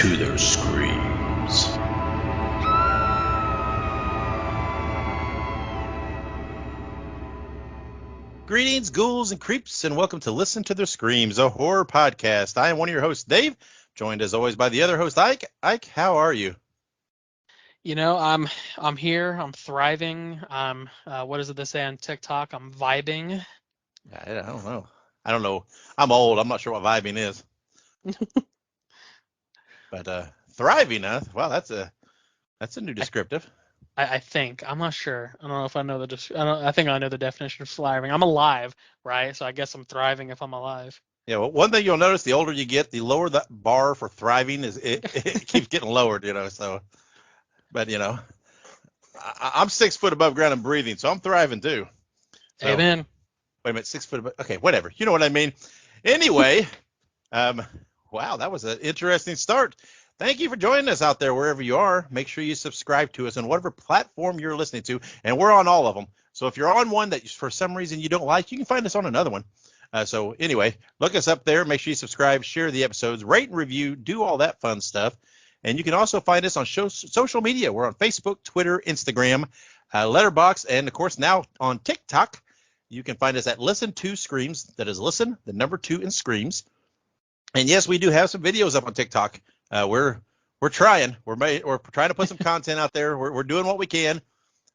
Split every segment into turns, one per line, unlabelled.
to their screams.
Greetings, ghouls and creeps, and welcome to Listen to Their Screams, a horror podcast. I am one of your hosts, Dave, joined as always by the other host, Ike. Ike, how are you?
You know, I'm here. I'm thriving. I'm what is it they say on TikTok? I'm vibing.
I don't know. I don't know. I'm old. I'm not sure what vibing is. But thriving, huh? Wow, that's a new descriptive.
I think I'm not sure. I don't know if I know I think I know the definition of thriving. I'm alive, right? So I guess I'm thriving if I'm alive.
Yeah, well, one thing you'll notice, the older you get, the lower the bar for thriving is. It keeps getting lowered, So, but I'm 6 foot above ground and breathing, so I'm thriving too. So,
Amen.
wait a minute, 6 foot above. Okay, whatever. You know what I mean. Anyway, wow, that was an interesting start. Thank you for joining us out there wherever you are. Make sure you subscribe to us on whatever platform you're listening to, and we're on all of them. So if you're on one that for some reason you don't like, you can find us on another one. So anyway, look us up there. Make sure you subscribe, share the episodes, rate and review, do all that fun stuff. And you can also find us on social media. We're on Facebook, Twitter, Instagram, Letterboxd, and of course now on TikTok. You can find us at Listen to Screams. That is listen, the number 2 in Screams. And yes, we do have some videos up on TikTok. We're trying. We're trying to put some content out there. We're doing what we can.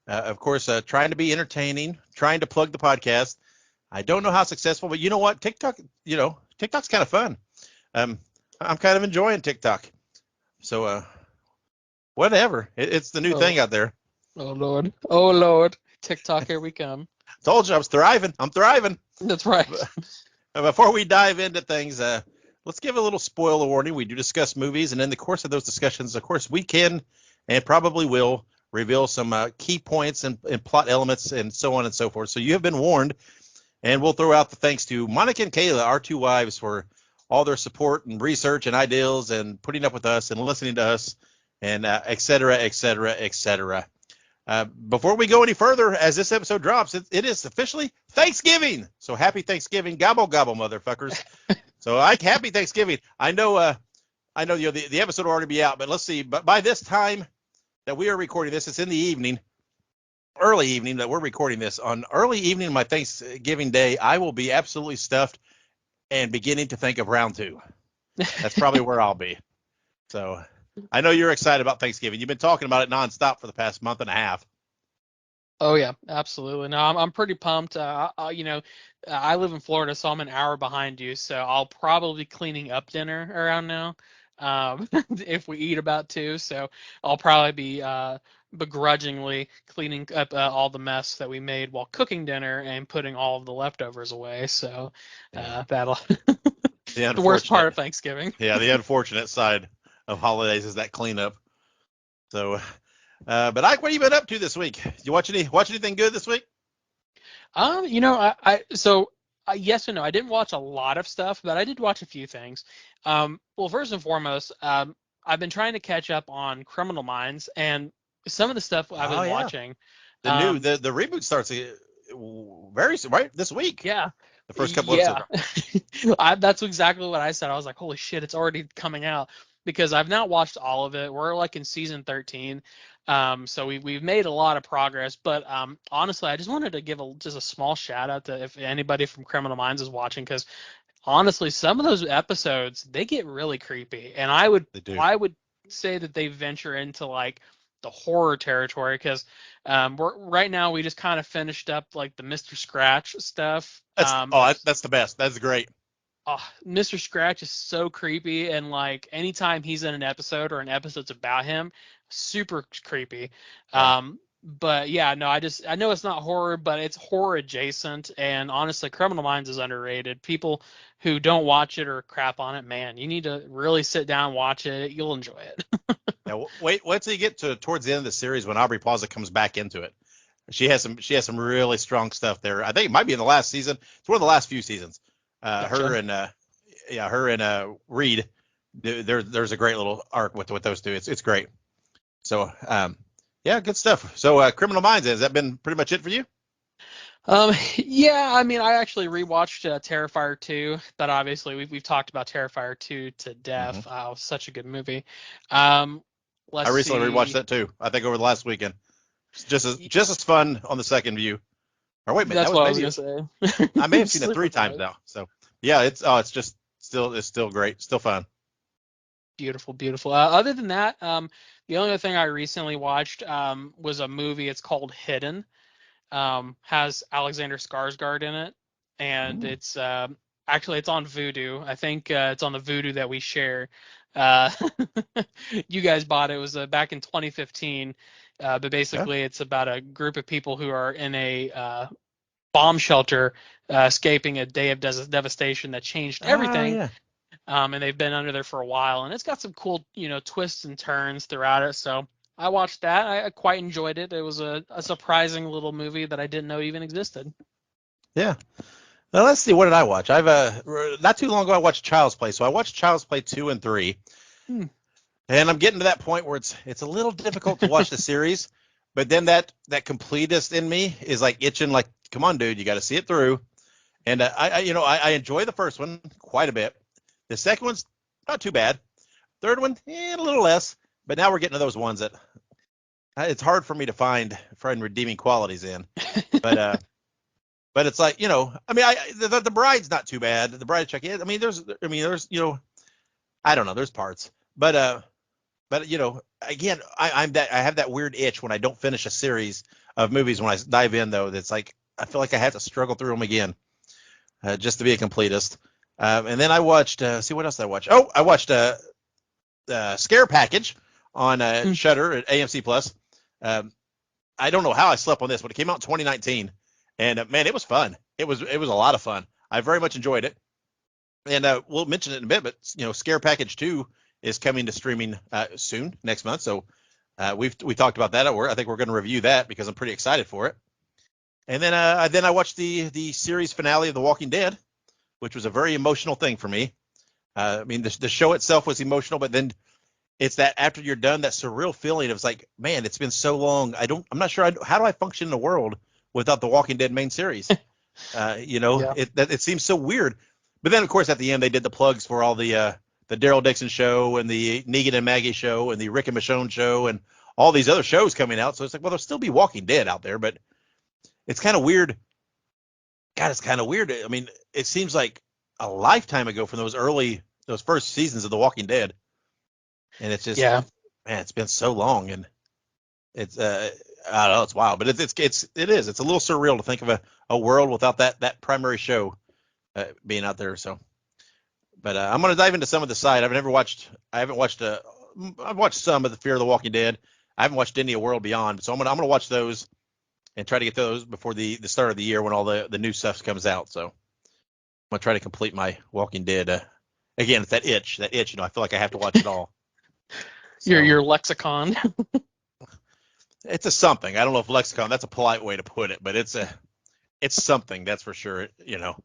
Of course, trying to be entertaining, trying to plug the podcast. I don't know how successful, but you know what? TikTok's kind of fun. I'm kind of enjoying TikTok. So whatever. It's the new thing out there.
Oh Lord. Oh Lord. TikTok, here we come.
Told you I was thriving. I'm thriving.
That's right.
Before we dive into things, let's give a little spoiler warning. We do discuss movies, and in the course of those discussions, of course, we can and probably will reveal some key points and plot elements and so on and so forth. So you have been warned, and we'll throw out the thanks to Monica and Kayla, our 2 wives, for all their support and research and ideals and putting up with us and listening to us and et cetera, et cetera, et cetera. Before we go any further, as this episode drops, it is officially Thanksgiving. So happy Thanksgiving, gobble gobble, motherfuckers. So happy Thanksgiving. I know the episode will already be out, but let's see. But by this time that we are recording this, it's in the evening, early evening that we're recording this. On early evening of my Thanksgiving day, I will be absolutely stuffed and beginning to think of round 2. That's probably where I'll be. So I know you're excited about Thanksgiving. You've been talking about it nonstop for the past month and a half.
Oh yeah, absolutely. No, I'm pretty pumped. I live in Florida, so I'm an hour behind you. So I'll probably be cleaning up dinner around now, if we eat about 2. So I'll probably be begrudgingly cleaning up all the mess that we made while cooking dinner and putting all of the leftovers away. So that'll the worst part of Thanksgiving.
Yeah, the unfortunate side of holidays is that cleanup. So. But Ike, what have you been up to this week? Did you watch anything good this week?
Yes and no. I didn't watch a lot of stuff, but I did watch a few things. Well, first and foremost, I've been trying to catch up on Criminal Minds, and some of the stuff I've been watching.
The reboot starts very soon, right? This week.
Yeah.
The first couple episodes.
That's exactly what I said. I was like, holy shit, it's already coming out, because I've not watched all of it. We're like in season 13. So we've made a lot of progress, but honestly, I just wanted to give just a small shout out to if anybody from Criminal Minds is watching, because honestly, some of those episodes, they get really creepy, and I would say that they venture into like the horror territory, because right now we just kind of finished up like the Mr. Scratch stuff.
That's the best. That's great.
Mr. Scratch is so creepy, and like anytime he's in an episode or an episode's about him, super creepy. But yeah, no, I know it's not horror, but it's horror adjacent, and honestly, Criminal Minds is underrated. People who don't watch it or crap on it, man, you need to really sit down, watch it. You'll enjoy it.
Now, wait till you get towards the end of the series when Aubrey Plaza comes back into it. She has some really strong stuff there. I think it might be in the last season. It's one of the last few seasons. Gotcha. Her and Reed. There's a great little arc with those two. It's great. So, good stuff. So, Criminal Minds, has that been pretty much it for you?
Yeah, I mean, I actually rewatched Terrifier 2, but obviously we've talked about Terrifier 2 to
Hmm.
death. It was such a good movie. Um,
I
let's
recently rewatched
see.
that too. I think over the last weekend. It's just as fun on the second view. Or wait a minute, that
That's
was
what I was
maybe
gonna say.
I may have seen it
Super
3 times
fun.
now. So yeah, it's still great, still fun.
Beautiful, beautiful. Other than that, the only other thing I recently watched was a movie. It's called Hidden. Has Alexander Skarsgård in it, and
Mm.
it's actually it's on Vudu. I think it's on the Vudu that we share. Uh, you guys bought it. It was back in 2015, but
Yeah.
basically it's about a group of people who are in a bomb shelter, escaping a day of devastation that changed
Oh
everything.
yeah.
And they've been under there for a while, and it's got some cool, twists and turns throughout it. So I watched that. I quite enjoyed it. It was a surprising little movie that I didn't know even existed.
Yeah. Now let's see. What did I watch? I've not too long ago I watched Child's Play. So I watched Child's Play 2 and 3,
Hmm.
and I'm getting to that point where it's a little difficult to watch the series. But then that completist in me is like itching, like, come on, dude, you got to see it through. And I enjoy the first one quite a bit. The second one's not too bad. Third one, a little less. But now we're getting to those ones that it's hard for me to find redeeming qualities in. But but it's like, I mean, the Bride's not too bad. The Bride check is. I mean, there's I don't know, there's parts, but again, I have that weird itch when I don't finish a series of movies. When I dive in, though, that's like I feel like I have to struggle through them again, just to be a completist. And then I watched. See what else did I watch? Oh, I watched Scare Package on
Hmm.
Shudder at AMC Plus. Um, I don't know how I slept on this, but it came out in 2019, and man, it was fun. It was a lot of fun. I very much enjoyed it, and we'll mention it in a bit. But Scare Package 2 is coming to streaming soon next month. So we talked about that at work. I think we're going to review that because I'm pretty excited for it. And then I watched the series finale of The Walking Dead, which was a very emotional thing for me. I mean, the show itself was emotional, but then it's that after you're done, that surreal feeling of it's like, man, it's been so long. I'm not sure how do I function in a world without the Walking Dead main series.
Yeah.
It seems so weird. But then, of course, at the end, they did the plugs for all the Daryl Dixon show and the Negan and Maggie show and the Rick and Michonne show and all these other shows coming out. So it's like, well, there'll still be Walking Dead out there, but it's kind of weird. God, it's kind of weird. I mean, it seems like a lifetime ago from those first seasons of The Walking Dead, and it's just,
Yeah.
man, it's been so long, and it's I don't know, it's wild, but it is. It's a little surreal to think of a world without that primary show being out there. So, but I'm gonna dive into some of the side. I haven't watched I've watched some of the Fear of the Walking Dead. I haven't watched any of World Beyond, so I'm gonna watch those and try to get those before the start of the year when all the new stuff comes out. So I'm gonna try to complete my Walking Dead. Again, it's that itch. That itch. I feel like I have to watch it all.
Your
So
your lexicon.
it's a something. I don't know if lexicon. That's a polite way to put it, but it's something. That's for sure.
your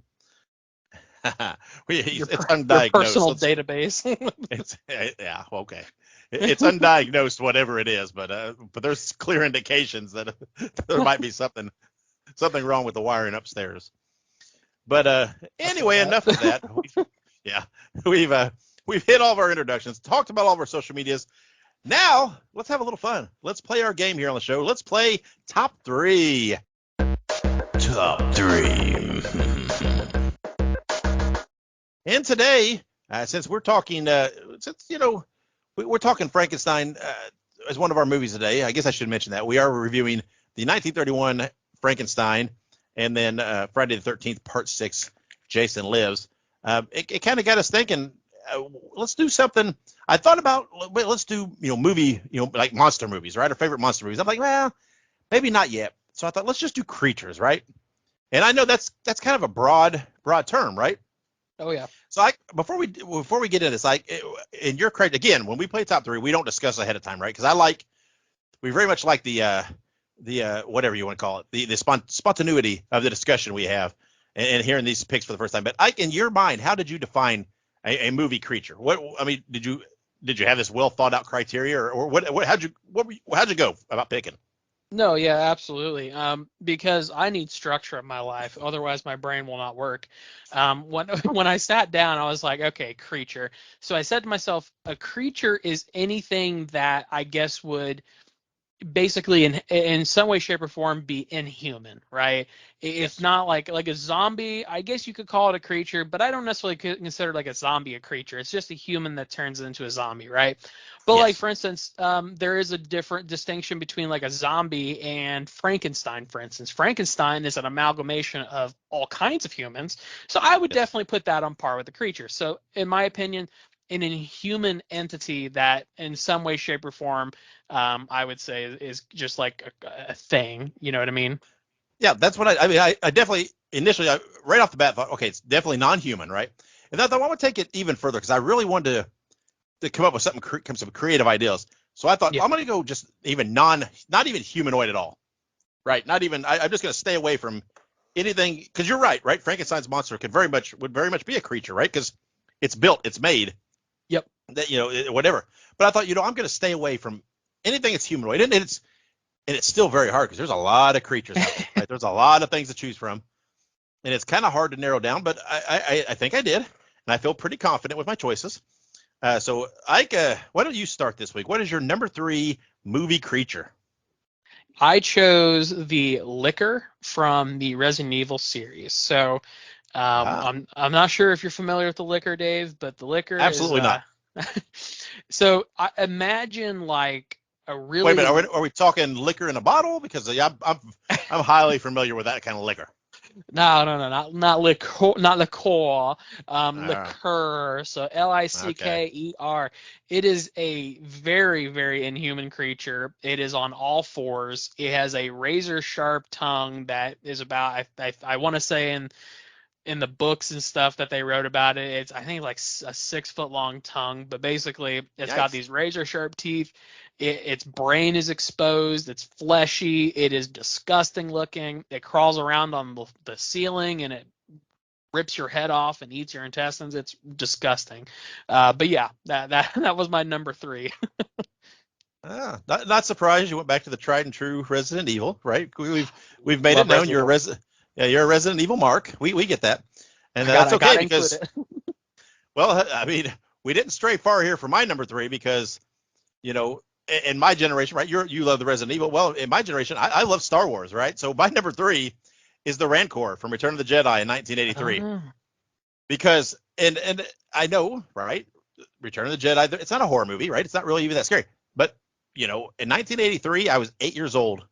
It's
your
undiagnosed.
personal database.
It's yeah, okay. It's undiagnosed, whatever it is, but there's clear indications that there might be something wrong with the wiring upstairs. But
I feel
anyway,
that.
enough of that. Yeah, we've uh, we've hit all of our introductions, talked about all of our social medias. Now let's have a little fun. Let's play our game here on the show. Let's play top three.
Top 3.
And today, since we're talking, we're talking Frankenstein as one of our movies today. I guess I should mention that we are reviewing the 1931 Frankenstein, and then Friday the 13th Part 6, Jason Lives. It kind of got us thinking. Let's do something. I thought about, let's do movie, like monster movies, right? Our favorite monster movies. I'm like, well, maybe not yet. So I thought, let's just do creatures, right? And I know that's kind of a broad term, right?
Oh yeah.
So before we get into this, in your credit again, when we play top three, we don't discuss ahead of time, right? Because we very much like the whatever you want to call it, the spontaneity of the discussion we have, and hearing these picks for the first time. But Ike, in your mind, how did you define a movie creature? Did you have this well thought out criteria, or how'd you go about picking?
No, yeah, absolutely. Because I need structure in my life, otherwise my brain will not work. When when I sat down, I was like, okay, creature. So I said to myself, a creature is anything that I guess would basically in some way, shape, or form be inhuman, right? It's
Yes.
not like a zombie. I guess you could call it a creature, but I don't necessarily consider like a zombie a creature. It's just a human that turns into a zombie, right? But like
Yes.
for instance, there is a different distinction between like a zombie and Frankenstein. For instance, Frankenstein is an amalgamation of all kinds of humans, so I would
Yes.
definitely put that on par with the creature. So in my opinion, an inhuman entity that in some way, shape, or form I would say is just like a thing. You know what I mean?
Yeah, that's what I mean. I definitely initially, right off the bat, thought, okay, it's definitely non-human, right? And then I thought, well, I want to take it even further because I really wanted to come up with something, some creative ideas. So I thought,
Yeah.
I'm going to go just even not even humanoid at all, right? Not even. I'm just going to stay away from anything because you're right, right? Frankenstein's monster would very much be a creature, right? Because it's built, it's made,
Yep.
that whatever. But I thought, I'm going to stay away from anything that's humanoid, and it's still very hard because there's a lot of creatures out there, right? There's a lot of things to choose from, and it's kind of hard to narrow down. But I think I did, and I feel pretty confident with my choices. So, Ike, why don't you start this week? What is your number 3 movie creature?
I chose the liquor from the Resident Evil series. So
Ah,
I'm not sure if you're familiar with the liquor, Dave, but the liquor is
absolutely not.
so I imagine like a
Wait a
really
minute. Are we talking liquor in a bottle? Because yeah, I'm highly familiar with that kind of liquor.
no, not liquor, not liqueur,
Uh,
liqueur. So
okay.
Liquer. It is a very, very inhuman creature. It is on all fours. It has a razor sharp tongue that is about, I want to say in the books and stuff that they wrote about it, it's I think like a 6 foot long tongue, but basically it's got
Yikes.
these razor sharp teeth. Its brain is exposed. It's fleshy. It is disgusting looking. It crawls around on the ceiling and it rips your head off and eats your intestines. It's disgusting. But yeah, that was my number three.
Not surprised you went back to the tried and true Resident Evil, right? We've made it
Love
known
Resident
you're a
Evil.
yeah, you're a Resident Evil mark. We get that, and that's
I
okay
gotta include
because,
it.
well, I mean, we didn't stray far here for my number 3 because you know in my generation, right? You love the Resident Evil. Well, in my generation, I love Star Wars, right? So my number 3 is the Rancor from Return of the Jedi in 1983
Oh,
because and I know, right? Return of the Jedi, it's not a horror movie, right? It's not really even that scary, but in 1983, I was 8 years old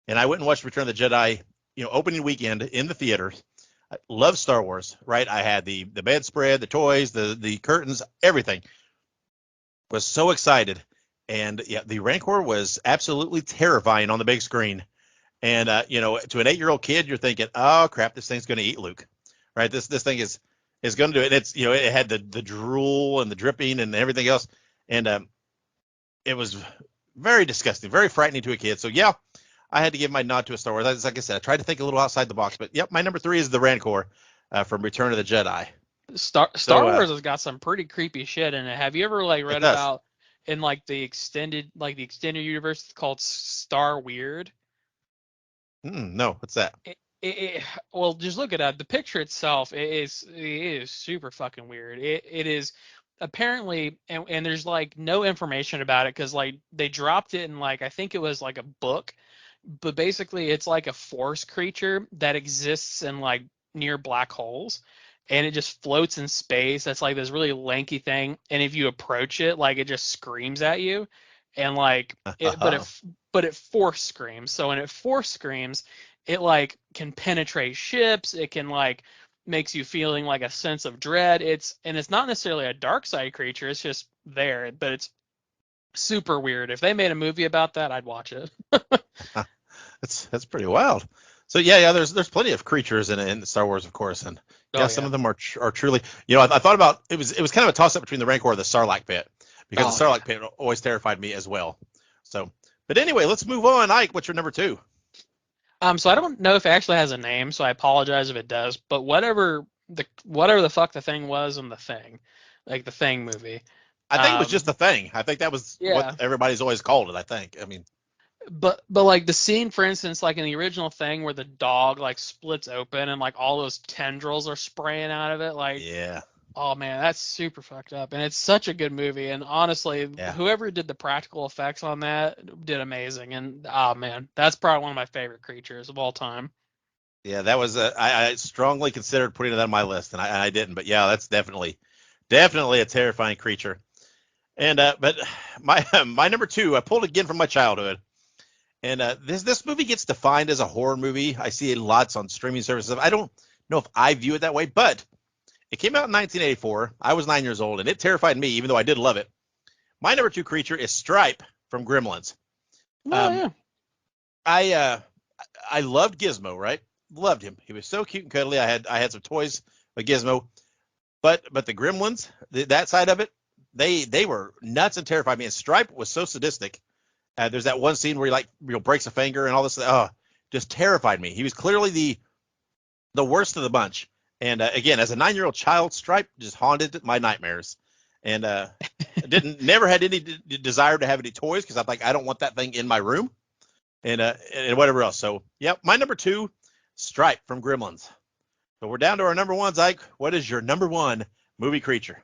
and I went and watched Return of the Jedi, opening weekend in the theaters. I love Star Wars, right? I had the bedspread, the toys, the curtains, everything. Was so excited, and yeah, the Rancor was absolutely terrifying on the big screen. And to an 8-year-old kid, you're thinking, oh crap, this thing's going to eat Luke, right? This thing is going to do it. And it's it had the drool and the dripping and everything else, and it was very disgusting, very frightening to a kid. So yeah, I had to give my nod to a Star Wars. Like I said, I tried to think a little outside the box, but yep, my number 3 is the Rancor from Return of the Jedi.
Star
So
Wars has got some pretty creepy shit in it. Have you ever like
it
read
does.
about in the extended universe called Star Weird?
No, what's that?
Well, just look at it. The picture itself it is super fucking weird. It is apparently and there's like no information about it because like they dropped it in like I think it was like a book, but basically it's like a force creature that exists in like near black holes and it just floats in space. That's like this really lanky thing, and if you approach it, like it just screams at you, and like it, but it force screams. So when it force screams, it like can penetrate ships. It can like makes you feeling like a sense of dread. It's not necessarily a dark side creature. It's just there, but it's super weird. If they made a movie about that, I'd watch it.
That's pretty wild. So yeah, there's plenty of creatures in Star Wars, of course, and yeah,
Oh
some
yeah.
of them are truly. I thought about it was kind of a toss up between the Rancor and the Sarlacc pit because
Oh
the
yeah.
Sarlacc pit always terrified me as well. So, but anyway, let's move on. Ike, what's your number 2?
So I don't know if it actually has a name, so I apologize if it does. But whatever the fuck the thing was in the thing, like the Thing movie.
I think it was just
Um,
a thing. I think that was what
yeah.
everybody's always called it. I think. I mean,
But like the scene, for instance, like in the original thing where the dog like splits open and like all those tendrils are spraying out of it, like,
Yeah.
oh man, that's super fucked up. And it's such a good movie. And honestly,
Yeah.
whoever did the practical effects on that did amazing. And oh man, that's probably one of my favorite creatures of all time.
Yeah, that was I strongly considered putting that on my list, and I didn't. But yeah, that's definitely a terrifying creature. And but my number two, I pulled again from my childhood, and this movie gets defined as a horror movie. I see it lots on streaming services. I don't know if I view it that way, but it came out in 1984. I was 9 years old, and it terrified me, even though I did love it. My number two creature is Stripe from Gremlins.
Oh
Um,
yeah.
I loved Gizmo, right? Loved him. He was so cute and cuddly. I had some toys with Gizmo, but the Gremlins, that side of it, they were nuts and terrified me. And Stripe was so sadistic. There's that one scene where he like breaks a finger and all this. Oh, just terrified me. He was clearly the worst of the bunch. And again, as a 9-year-old child, Stripe just haunted my nightmares. And never had any desire to have any toys because I'm like, I don't want that thing in my room. And whatever else. So, yep, my number two, Stripe from Gremlins. So we're down to our number ones, Ike. What is your number one movie creature?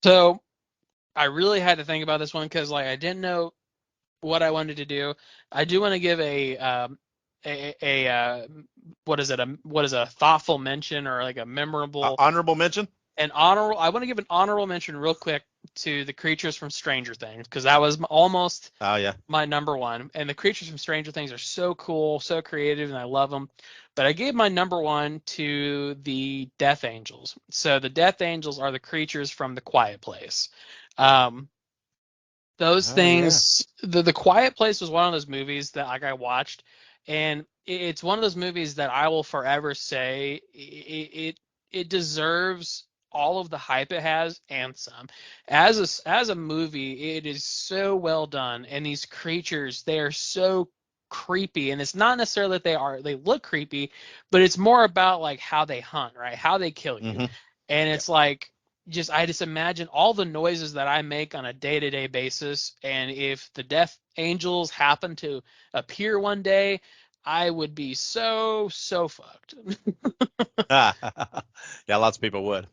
So I really had to think about this one because like I didn't know what I wanted to do. I do want to give a what is a thoughtful mention or like a memorable
Honorable mention?
I want to give an honorable mention real quick to the creatures from Stranger Things because that was almost
Oh, yeah.
my number one. And the creatures from Stranger Things are so cool, so creative, and I love them. But I gave my number one to the Death Angels. So the Death Angels are the creatures from The Quiet Place. Um, those
Oh, yeah.
things, the Quiet Place was one of those movies that like I watched, and it's one of those movies that I will forever say it deserves all of the hype it has and some. As a movie, it is so well done, and these creatures they are so creepy, and it's not necessarily that they look creepy, but it's more about like how they hunt, right? How they kill you,
Mm-hmm.
and
Yep.
it's like I just imagine all the noises that I make on a day-to-day basis, and if the Death Angels happen to appear one day, I would be so fucked.
Yeah, lots of people would.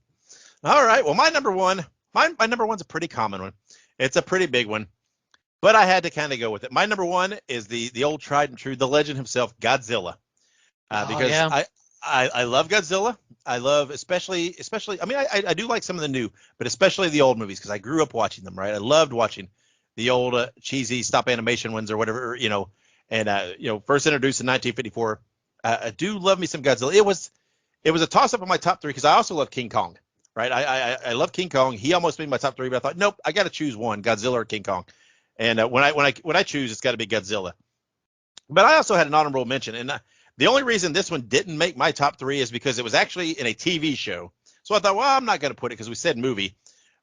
All right. Well, my number one's a pretty common one. It's a pretty big one, but I had to kind of go with it. My number one is the old tried and true, the legend himself, Godzilla,
Oh
because
yeah.
I love Godzilla. I love especially. I mean, I do like some of the new, but especially the old movies because I grew up watching them. Right. I loved watching the old cheesy stop animation ones or whatever. And first introduced in 1954. I do love me some Godzilla. It was a toss up in my top three because I also love King Kong. Right. I love King Kong. He almost made my top three, but I thought, nope, I got to choose one, Godzilla or King Kong. And when I choose, it's got to be Godzilla. But I also had an honorable mention, and the only reason this one didn't make my top three is because it was actually in a TV show. So I thought, well, I'm not going to put it because we said movie.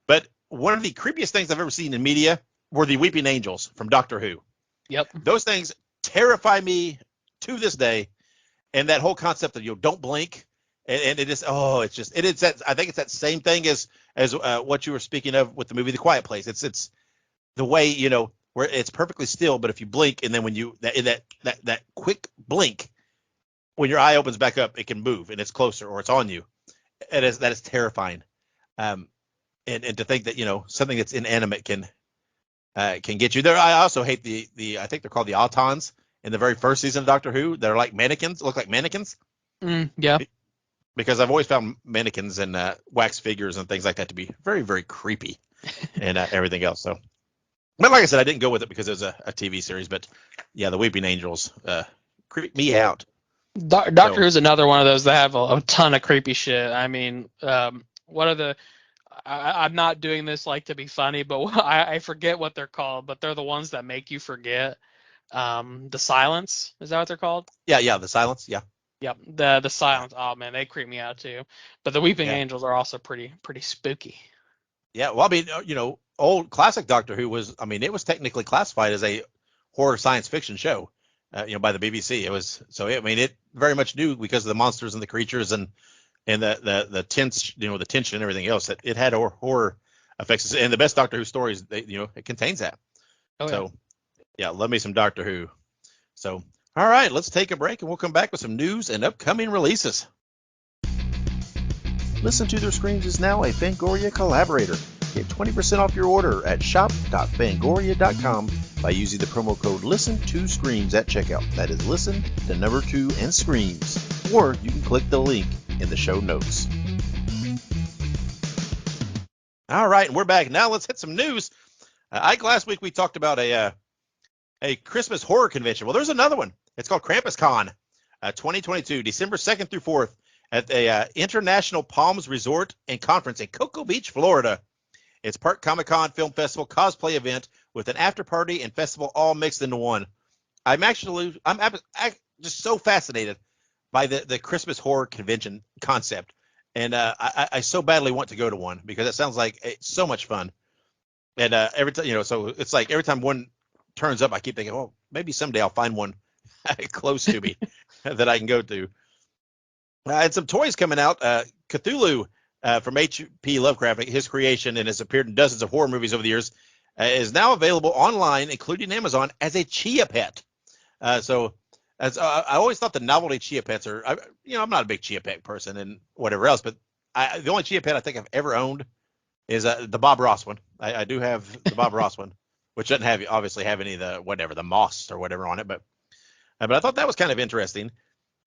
But one of the creepiest things I've ever seen in media were the Weeping Angels from Doctor Who.
Yep.
Those things terrify me to this day, and that whole concept of don't blink, and it is it is that I think it's that same thing as what you were speaking of with the movie The Quiet Place. It's the way where it's perfectly still, but if you blink and then when you that quick blink, when your eye opens back up, it can move and it's closer or it's on you. That is terrifying. Um, and to think that something that's inanimate can get you there. I also hate the I think they're called the Autons in the very first season of Doctor Who. They're like mannequins, look like mannequins.
Yeah.
Because I've always found mannequins and wax figures and things like that to be very, very creepy and everything else. So, but like I said, I didn't go with it because it was a TV series. But yeah, the Weeping Angels creep me out.
Doctor
So
Who's another one of those that have a ton of creepy shit. I mean, what are the I'm not doing this like to be funny, but I forget what they're called, but they're the ones that make you forget. The Silence, is that what they're called?
yeah, the silence. Yeah,
Yep. The
yeah,
Silence. Oh man, they creep me out too. But the Weeping
yeah,
Angels are also pretty spooky.
yeah. Well, I mean, old classic Doctor Who was. I mean, it was technically classified as a horror science fiction show. By the BBC. It was so. I mean, it very much knew because of the monsters and the creatures and the tense, the tension and everything else that it had horror effects. And the best Doctor Who stories, it contains that.
Oh yeah.
So Yeah, love me some Doctor Who. So, all right, let's take a break and we'll come back with some news and upcoming releases. Listen to Their Screams is now a Fangoria collaborator. Get 20% off your order at shop.fangoria.com by using the promo code LISTEN2SCREAMS at checkout. That is listen, the number 2, and screams. Or you can click the link in the show notes. All right, and we're back. Now let's hit some news. Ike, last week we talked about a Christmas horror convention. Well, there's another one. It's called KrampusCon 2022, December 2nd through 4th at the International Palms Resort and Conference in Cocoa Beach, Florida. It's part Comic-Con, film festival, cosplay event with an after party and festival all mixed into one. I'm just so fascinated by the Christmas horror convention concept. And I so badly want to go to one because it sounds like it's so much fun. And every time, so it's like every time one turns up, I keep thinking, oh, maybe someday I'll find one close to me that I can go to. And some toys coming out. Cthulhu from H.P. Lovecraft, his creation, and has appeared in dozens of horror movies over the years, is now available online, including Amazon, as a Chia Pet. So as I always thought the novelty Chia Pets are, I'm not a big Chia Pet person and whatever else, but the only Chia Pet I think I've ever owned is the Bob Ross one. I do have the Bob Ross one, which doesn't obviously have any of the moss or whatever on it, but I thought that was kind of interesting.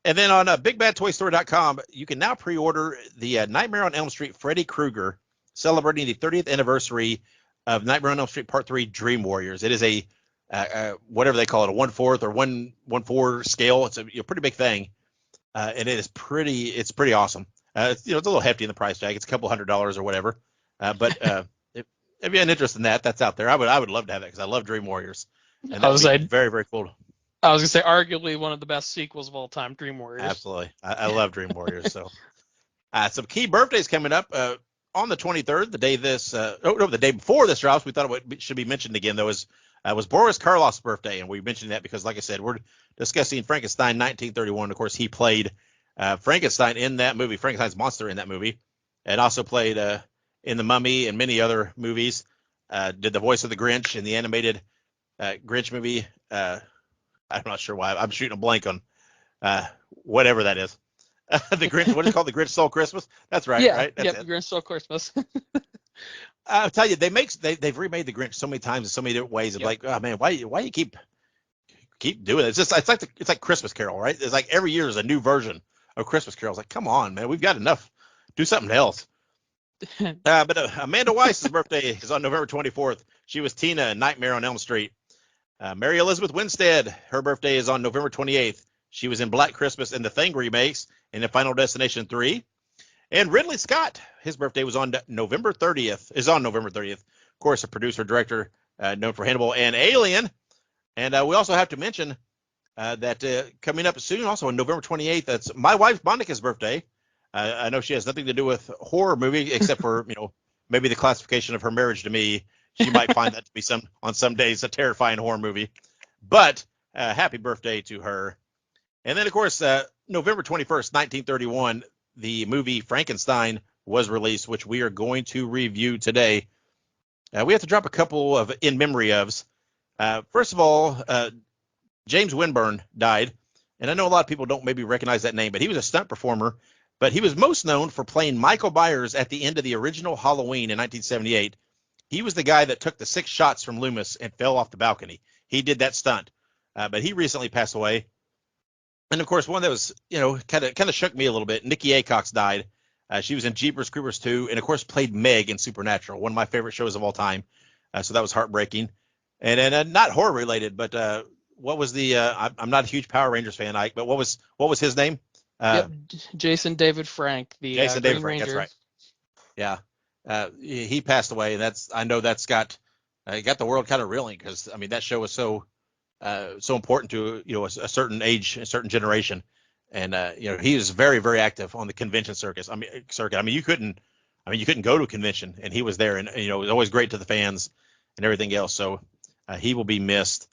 And then on BigBadToyStore.com, you can now pre-order the Nightmare on Elm Street Freddy Krueger, celebrating the 30th anniversary of Nightmare on Elm Street Part 3 Dream Warriors. It is a whatever they call it, a 1/4 or 1/4 scale. It's a pretty big thing, and it's pretty awesome. It's a little hefty in the price tag. It's a couple $100s or whatever. But if you have an interest in that, that's out there. I would love to have that because I love Dream Warriors, and that would be very, very cool.
I was gonna say arguably one of the best sequels of all time, Dream Warriors.
Absolutely, I love Dream Warriors. So, some key birthdays coming up on the 23rd, the day the day before this drops. We thought it should be mentioned again though. Was Boris Karloff's birthday, and we mentioned that because, like I said, we're discussing Frankenstein 1931. Of course, he played Frankenstein in that movie, Frankenstein's monster in that movie, and also played in The Mummy and many other movies. Did the voice of the Grinch in the animated Grinch movie. I'm not sure why. I'm shooting a blank on whatever that is. The Grinch, what is it called? The Grinch Stole Christmas? That's right,
yeah,
right? That's
yep,
it.
Grinch Stole Christmas.
I'll tell you, they've remade the Grinch so many times in so many different ways. Of like, oh man, why you keep doing it? It's like Christmas Carol, right? It's like every year is a new version of Christmas Carol. It's like, come on, man, we've got enough. Do something else. But Amanda Weiss's birthday is on November 24th. She was Tina in Nightmare on Elm Street. Mary Elizabeth Winstead, her birthday is on November 28th. She was in Black Christmas and The Thing remakes and in Final Destination 3. And Ridley Scott, his birthday was on November 30th. Of course, a producer, director known for Hannibal and Alien. And we also have to mention that coming up soon, also on November 28th, that's my wife Monica's birthday. I know she has nothing to do with horror movie except for, maybe the classification of her marriage to me. She might find that to be on some days a terrifying horror movie. But happy birthday to her. And then, of course, November 21st, 1931, the movie Frankenstein was released, which we are going to review today. We have to drop a couple of in memory ofs. First of all, James Winburn died. And I know a lot of people don't maybe recognize that name, but he was a stunt performer. But he was most known for playing Michael Myers at the end of the original Halloween in 1978. He was the guy that took the 6 shots from Loomis and fell off the balcony. He did that stunt. But he recently passed away. And, of course, one that was, kind of shook me a little bit. Nikki Aycox died. She was in Jeepers Creepers 2 and, of course, played Meg in Supernatural, one of my favorite shows of all time. So that was heartbreaking. And not horror related, but what was the I'm not a huge Power Rangers fan, Ike, but what was his name?
Jason David Frank, the
Jason
Green
David Frank,
Ranger.
that's right. Yeah. He passed away, and I know that's got the world kind of reeling because that show was so important to a certain age, a certain generation, and he was very, very active on the convention circuit. You couldn't go to a convention and he was there, and it was always great to the fans and everything else. So he will be missed.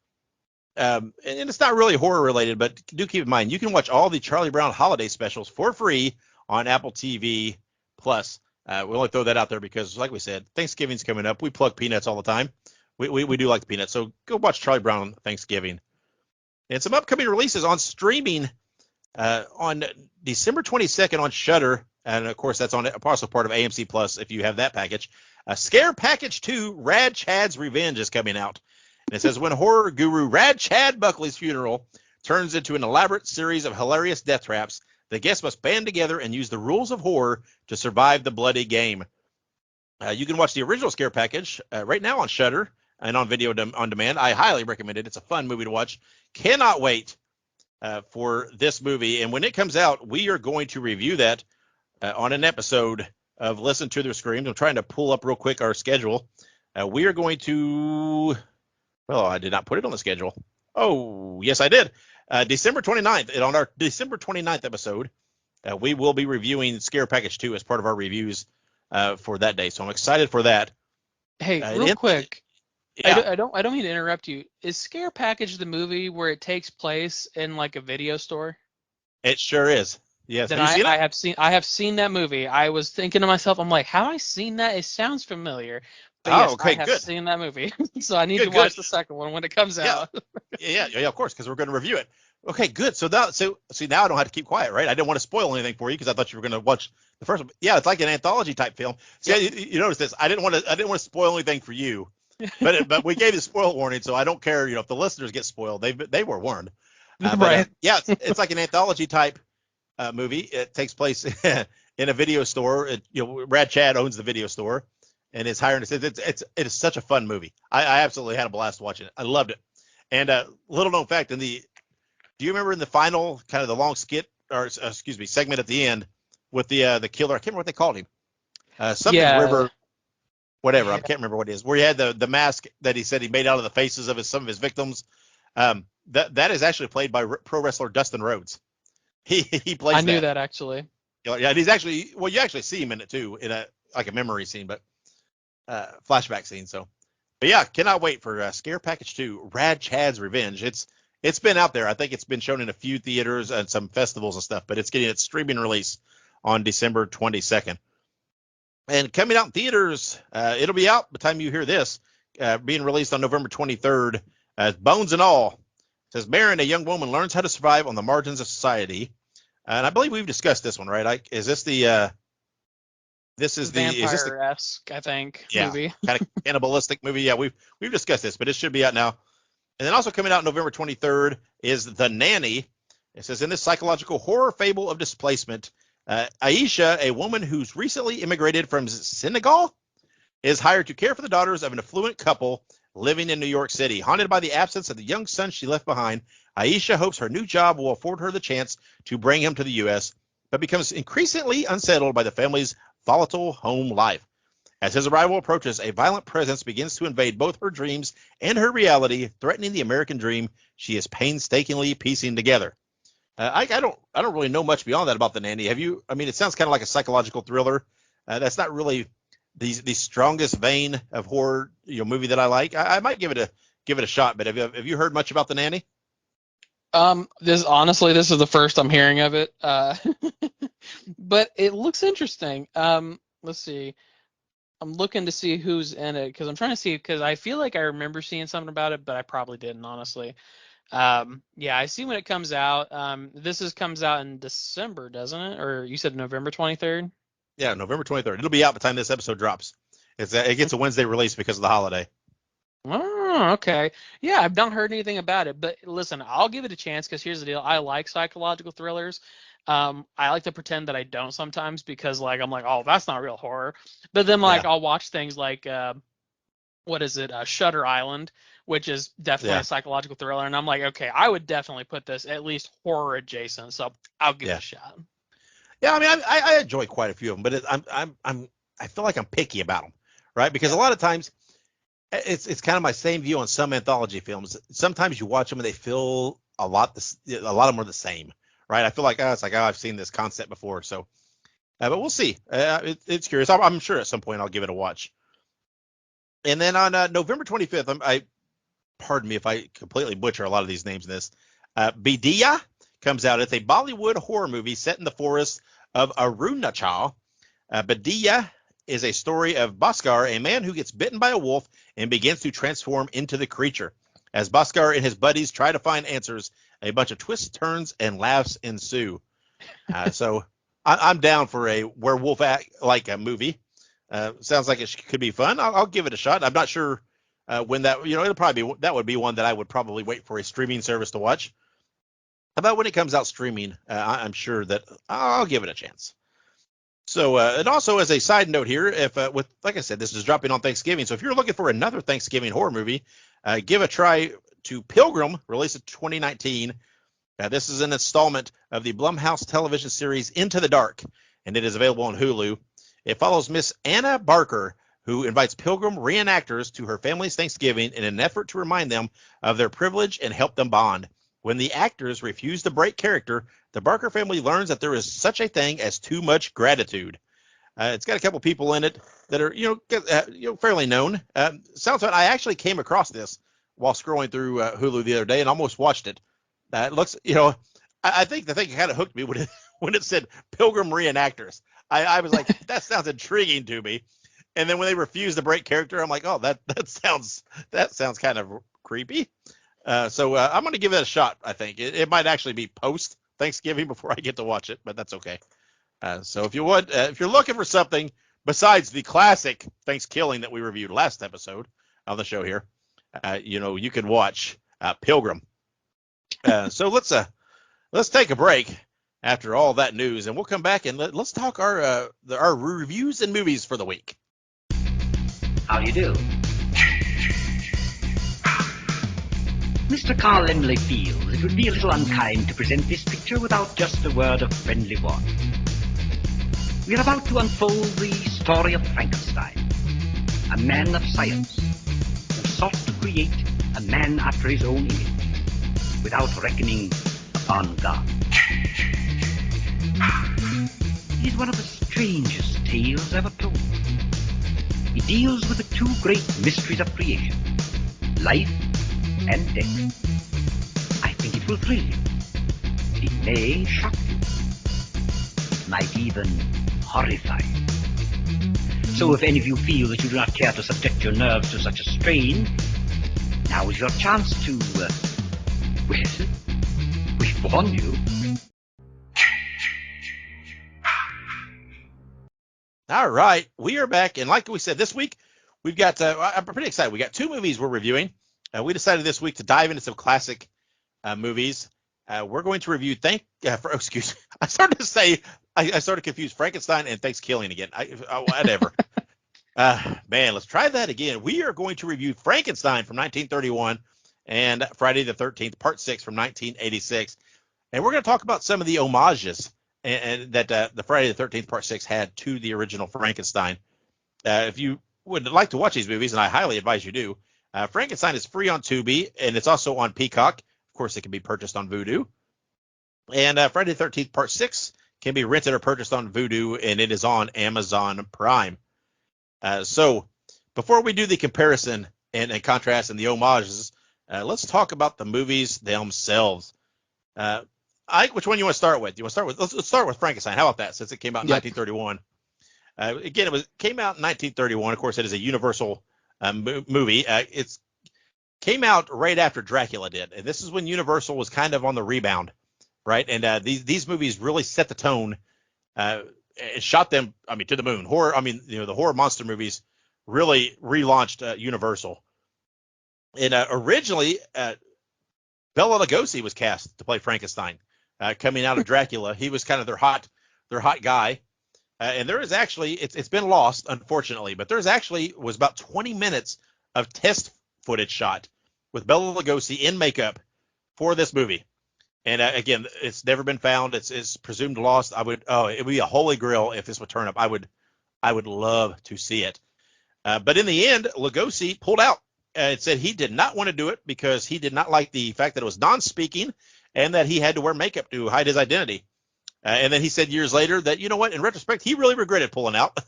And it's not really horror related, but do keep in mind you can watch all the Charlie Brown holiday specials for free on Apple TV Plus. We only throw that out there because, like we said, Thanksgiving's coming up. We plug Peanuts all the time. We do like the Peanuts. So go watch Charlie Brown on Thanksgiving. And some upcoming releases on streaming on December 22nd on Shudder. And, of course, that's also part of AMC Plus if you have that package. Scare Package 2, Rad Chad's Revenge is coming out. And it says, when horror guru Rad Chad Buckley's funeral turns into an elaborate series of hilarious death traps, the guests must band together and use the rules of horror to survive the bloody game. You can watch the original Scare Package right now on Shudder and on video on demand. I highly recommend it. It's a fun movie to watch. Cannot wait for this movie. And when it comes out, we are going to review that on an episode of Listen to Their Screams. I'm trying to pull up real quick our schedule. We are going to, well, I did not put it on the schedule. Oh, yes, I did. December 29th. And on our December 29th episode, we will be reviewing Scare Package 2 as part of our reviews for that day. So I'm excited for that.
Hey, real quick.
Yeah.
I don't mean to interrupt you. Is Scare Package the movie where it takes place in like a video store?
It sure is. Yes.
Then
Have you seen it?
I have seen that movie. I was thinking to myself, I'm like, have I seen that? It sounds familiar. But yes,
Okay,
I have
good.
seen that movie. So I need to
Good.
watch the second one when it comes
Yeah.
out.
Yeah, of course, because we're going to review it. Okay, good. So now I don't have to keep quiet, right? I didn't want to spoil anything for you because I thought you were going to watch the first one. Yeah, it's like an anthology type film. See,
Yep.
you notice this. I didn't want to spoil anything for you, but we gave you spoil warning, so I don't care. If the listeners get spoiled, they were warned.
Right.
Yeah, it's like an anthology type movie. It takes place in a video store. Brad Chad owns the video store, and is hiring. It is such a fun movie. I absolutely had a blast watching it. I loved it. And little known fact, do you remember in the final kind of the long skit or segment at the end with the killer? I can't remember what they called him. Something
Yeah.
River, whatever. I
Yeah.
can't remember what it is. Where he had the mask that he said he made out of the faces of some of his victims. That is actually played by pro wrestler Dustin Rhodes. He plays.
I knew that actually.
Yeah, and he's actually you actually see him in it too in a memory scene, but flashback scene. So. But yeah, cannot wait for Scare Package 2, Rad Chad's Revenge. It's been out there. I think it's been shown in a few theaters and some festivals and stuff, but it's getting its streaming release on December 22nd. And coming out in theaters, it'll be out by the time you hear this, being released on November 23rd. Bones and All. It says, Marin, a young woman, learns how to survive on the margins of society. And I believe we've discussed this one, right? Is this the...
Vampire-esque, I think, movie.
Kind of cannibalistic movie. Yeah, we've discussed this, but it should be out now. And then also coming out November 23rd is The Nanny. It says, in this psychological horror fable of displacement, Aisha, a woman who's recently immigrated from Senegal, is hired to care for the daughters of an affluent couple living in New York City. Haunted by the absence of the young son she left behind, Aisha hopes her new job will afford her the chance to bring him to the U.S., but becomes increasingly unsettled by the family's volatile home life. As his arrival approaches, a violent presence begins to invade both her dreams and her reality, threatening the American dream she is painstakingly piecing together. I don't really know much beyond that about The Nanny. Have you? I mean, it sounds kind of like a psychological thriller. That's not really the strongest vein of horror movie that I like. I might give it a shot. But have you heard much about The Nanny?
This is the first I'm hearing of it. But it looks interesting. Let's see. I'm looking to see who's in it because I'm trying to see because I feel like I remember seeing something about it, but I probably didn't, honestly. Yeah, I see when it comes out. Comes out in December, doesn't it? Or you said November 23rd?
Yeah, November 23rd. It'll be out by the time this episode drops. It gets a Wednesday release because of the holiday.
Oh, okay. Yeah, I've not heard anything about it, but listen, I'll give it a chance because here's the deal. I like psychological thrillers. I like to pretend that I don't sometimes because I'm like, oh, that's not real horror. But then I'll watch things like what is it? Shutter Island, which is definitely a psychological thriller, and I'm like, okay, I would definitely put this at least horror adjacent, so I'll give it a shot.
Yeah, I mean, I enjoy quite a few of them, but I feel like I'm picky about them, right? Because a lot of times it's kind of my same view on some anthology films. Sometimes you watch them and they feel a lot of them are the same, right? I feel like I've seen this concept before, so but we'll see. It's curious. I'm sure at some point I'll give it a watch. And then on November 25th, pardon me if I completely butcher a lot of these names in this. Bidia comes out. It's a Bollywood horror movie set in the forest of Arunachal. Bidia is a story of Bhaskar, a man who gets bitten by a wolf and begins to transform into the creature. As Bhaskar and his buddies try to find answers, a bunch of twists, turns, and laughs ensue. So I'm down for a werewolf like a movie. Sounds like it could be fun. I'll give it a shot. I'm not sure when that, it'll probably be, that would be one that I would probably wait for a streaming service to watch. How about when it comes out streaming? I'm sure that I'll give it a chance. So, and also as a side note here, if like I said, this is dropping on Thanksgiving. So if you're looking for another Thanksgiving horror movie, give a try to Pilgrim, released in 2019. This is an installment of the Blumhouse television series Into the Dark, and it is available on Hulu. It follows Miss Anna Barker, who invites Pilgrim reenactors to her family's Thanksgiving in an effort to remind them of their privilege and help them bond. When the actors refuse to break character, the Barker family learns that there is such a thing as too much gratitude. It's got a couple people in it that are, fairly known. Sounds like I actually came across this while scrolling through Hulu the other day and almost watched it. It looks, I think the thing kind of hooked me when it said Pilgrim reenactors. I was like, that sounds intriguing to me. And then when they refuse to break character, I'm like, oh, that sounds kind of creepy. So I'm going to give it a shot. I think it might actually be post Thanksgiving before I get to watch it, but that's okay. So if you're looking for something besides the classic Thanksgiving that we reviewed last episode on the show here, you can watch Pilgrim. So let's take a break after all that news, and we'll come back and let's talk our reviews and movies for the week.
How do you do? Mr. Carl Emley feels it would be a little unkind to present this picture without just a word of friendly warning. We are about to unfold the story of Frankenstein, a man of science who sought to create a man after his own image, without reckoning upon God. It is one of the strangest tales ever told. It deals with the two great mysteries of creation, life and death. I think it will thrill you. It may shock you. It might even horrify you. So if any of you feel that you do not care to subject your nerves to such a strain, now is your chance to, we warn you.
All right, we are back, and like we said, this week we've got, I'm pretty excited. We got two movies we're reviewing. We decided this week to dive into some classic movies. We're going to review I started to say, I started confused Frankenstein and Thanksgiving again. Whatever. Man, let's try that again. We are going to review Frankenstein from 1931 and Friday the 13th, Part 6 from 1986. And we're going to talk about some of the homages and that the Friday the 13th, Part 6 had to the original Frankenstein. If you would like to watch these movies, and I highly advise you do, Frankenstein is free on Tubi, and it's also on Peacock. Of course, it can be purchased on Vudu. And Friday the 13th, Part 6 can be rented or purchased on Vudu, and it is on Amazon Prime. So before we do the comparison and contrast and the homages, let's talk about the movies themselves. Ike, which one you want to start with? You want to start with? Let's start with Frankenstein. How about that? Since it came out in 1931. Again, it came out in 1931. Of course, it is a Universal movie. It came out right after Dracula did, and this is when Universal was kind of on the rebound, right? And these movies really set the tone. It shot them, to the moon. The horror monster movies really relaunched Universal. And originally, Bela Lugosi was cast to play Frankenstein, coming out of Dracula. He was kind of their hot guy. And there is actually, it's been lost, unfortunately, but there's actually was about 20 minutes of test footage shot with Bela Lugosi in makeup for this movie. And again, it's never been found. It's presumed lost. It would be a holy grail if this would turn up. I would love to see it. But in the end, Lugosi pulled out. It said he did not want to do it because he did not like the fact that it was non-speaking and that he had to wear makeup to hide his identity. And then he said years later that, you know what, in retrospect, he really regretted pulling out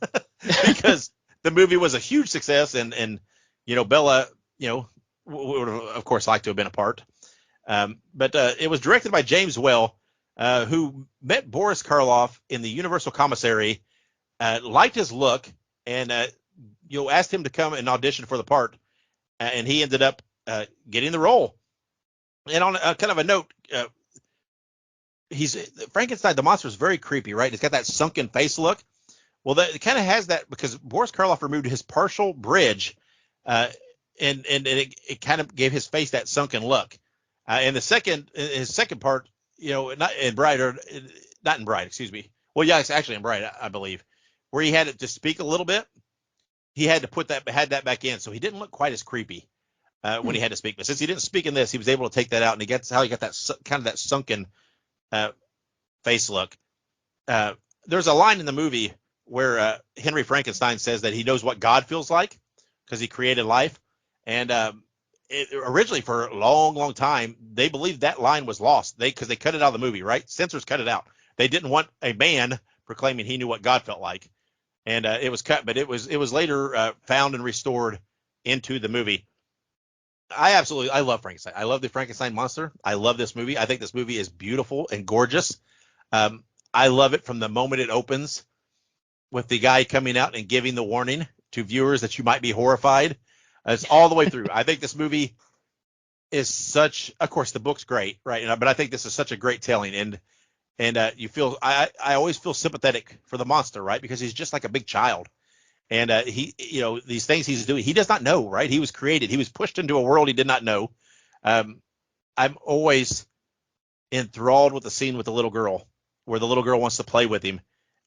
because the movie was a huge success. And Bela, would have, of course, liked to have been a part. But it was directed by James Whale, who met Boris Karloff in the Universal Commissary, liked his look, and asked him to come and audition for the part, and he ended up getting the role. And on kind of a note, Frankenstein, the monster, is very creepy, right? It's got that sunken face look. Well, it kind of has that because Boris Karloff removed his partial bridge, and it kind of gave his face that sunken look. And his second part, not in Bride, excuse me. Well, yeah, it's actually in Bride, I believe, where he had it to speak a little bit. He had to had that back in, so he didn't look quite as creepy when he had to speak. But since he didn't speak in this, he was able to take that out, and he got that kind of that sunken face look. There's a line in the movie where Henry Frankenstein says that he knows what God feels like because he created life, and originally for a long, long time they believed that line was lost. Because they cut it out of the movie, right? Censors cut it out. They didn't want a man proclaiming he knew what God felt like, and it was cut. But it was later found and restored into the movie. I love Frankenstein. I love the Frankenstein monster. I love this movie. I think this movie is beautiful and gorgeous. I love it from the moment it opens with the guy coming out and giving the warning to viewers that you might be horrified. It's all the way through. I think this movie is of course, the book's great, right? But I think this is such a great telling, and I always feel sympathetic for the monster, right? Because he's just like a big child. And these things he's doing, he does not know, right? He was created. He was pushed into a world he did not know. I'm always enthralled with the scene with the little girl, where the little girl wants to play with him.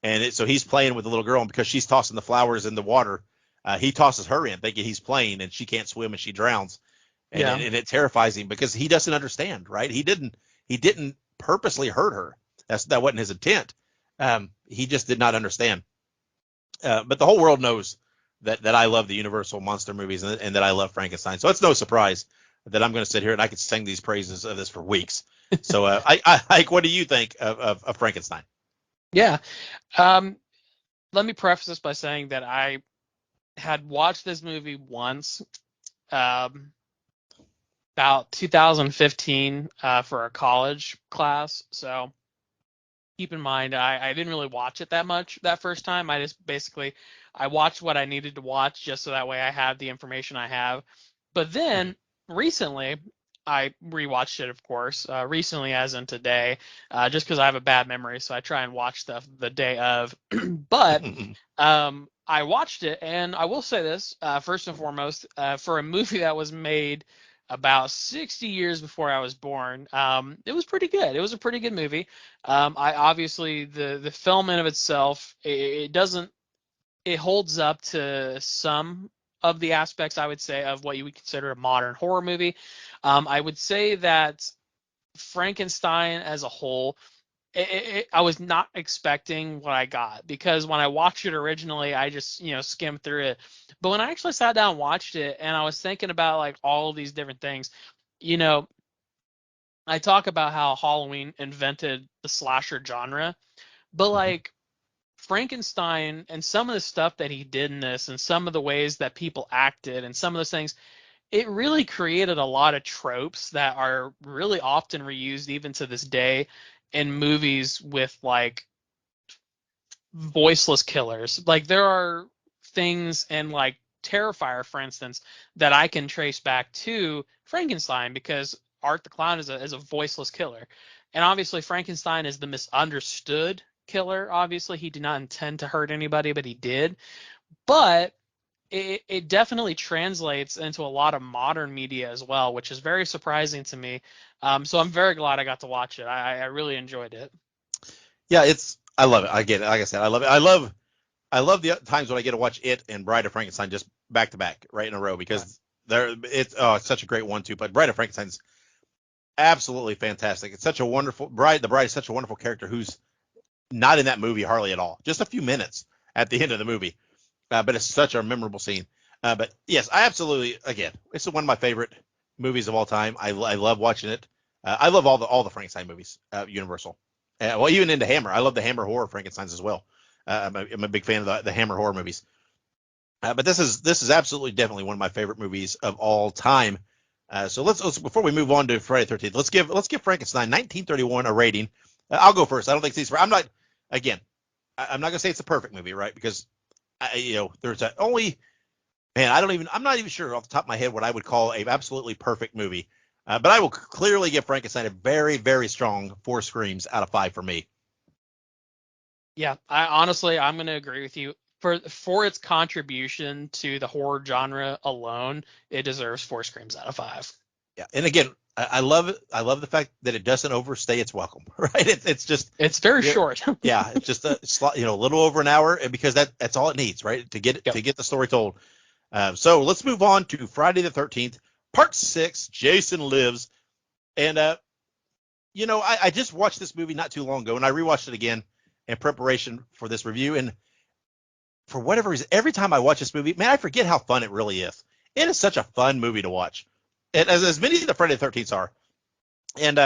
And so he's playing with the little girl, and because she's tossing the flowers in the water, he tosses her in, thinking he's playing, and she can't swim and she drowns. And it terrifies him because he doesn't understand, right? He didn't purposely hurt her. That wasn't his intent. He just did not understand. But the whole world knows that I love the Universal monster movies and that I love Frankenstein. So it's no surprise that I'm going to sit here and I could sing these praises of this for weeks. So, Ike, what do you think of Frankenstein?
Yeah. Let me preface this by saying that I had watched this movie once, about 2015, for a college class. So keep in mind, I didn't really watch it that much that first time. I watched what I needed to watch just so that way I have the information I have. But then recently, I rewatched it, of course, recently as in today, just because I have a bad memory, so I try and watch stuff the day of. But I watched it, and I will say this, first and foremost, for a movie that was made about 60 years before I was born, it was pretty good. It was a pretty good movie. I obviously, the film in of itself, it holds up to some of the aspects, I would say, of what you would consider a modern horror movie. I would say that Frankenstein as a whole, I was not expecting what I got, because when I watched it originally, I just skimmed through it. But when I actually sat down and watched it, and I was thinking about like all of these different things, I talk about how Halloween invented the slasher genre, but like Frankenstein and some of the stuff that he did in this, and some of the ways that people acted, and some of those things, it really created a lot of tropes that are really often reused even to this day in movies with like voiceless killers. Like there are things in like Terrifier, for instance, that I can trace back to Frankenstein, because Art the Clown is a voiceless killer. And obviously Frankenstein is the misunderstood killer. Obviously he did not intend to hurt anybody, but he did. But it definitely translates into a lot of modern media as well, which is very surprising to me. So I'm very glad I got to watch it. I really enjoyed it.
Yeah, I love it. I get it. Like I said, I love it. I love the times when I get to watch it and Bride of Frankenstein just back to back, right in a row, because it's such a great 1-2. But Bride of Frankenstein's absolutely fantastic. It's such a wonderful Bride. The Bride is such a wonderful character who's not in that movie hardly at all. Just a few minutes at the end of the movie. But it's such a memorable scene. But yes, I absolutely, again, it's one of my favorite movies of all time. I love watching it. I love all the Frankenstein movies, Universal. Well, even into Hammer. I love the Hammer horror Frankensteins as well. I'm a big fan of the Hammer horror movies. But this is absolutely definitely one of my favorite movies of all time. So let's before we move on to Friday the 13th, let's give Frankenstein 1931 a rating. I'll go first. I don't think I'm not going to say it's a perfect movie, right? Because there's only, man, I'm not even sure off the top of my head what I would call a absolutely perfect movie. But I will clearly give Frankenstein a very, very strong 4 screams out of 5 for me.
Yeah, I'm going to agree with you. For its contribution to the horror genre alone, it deserves 4 screams out of 5.
Yeah, and again, I love it. I love the fact that it doesn't overstay its welcome. Right? It's just
It's very short.
yeah, it's just a little over an hour, and because that's all it needs, right, to get
Yep.
to get the story told. So let's move on to Friday the 13th, Part 6. Jason Lives, and I just watched this movie not too long ago, and I rewatched it again in preparation for this review, and for whatever reason, every time I watch this movie, man, I forget how fun it really is. It is such a fun movie to watch, and as many of the Friday the 13th are. And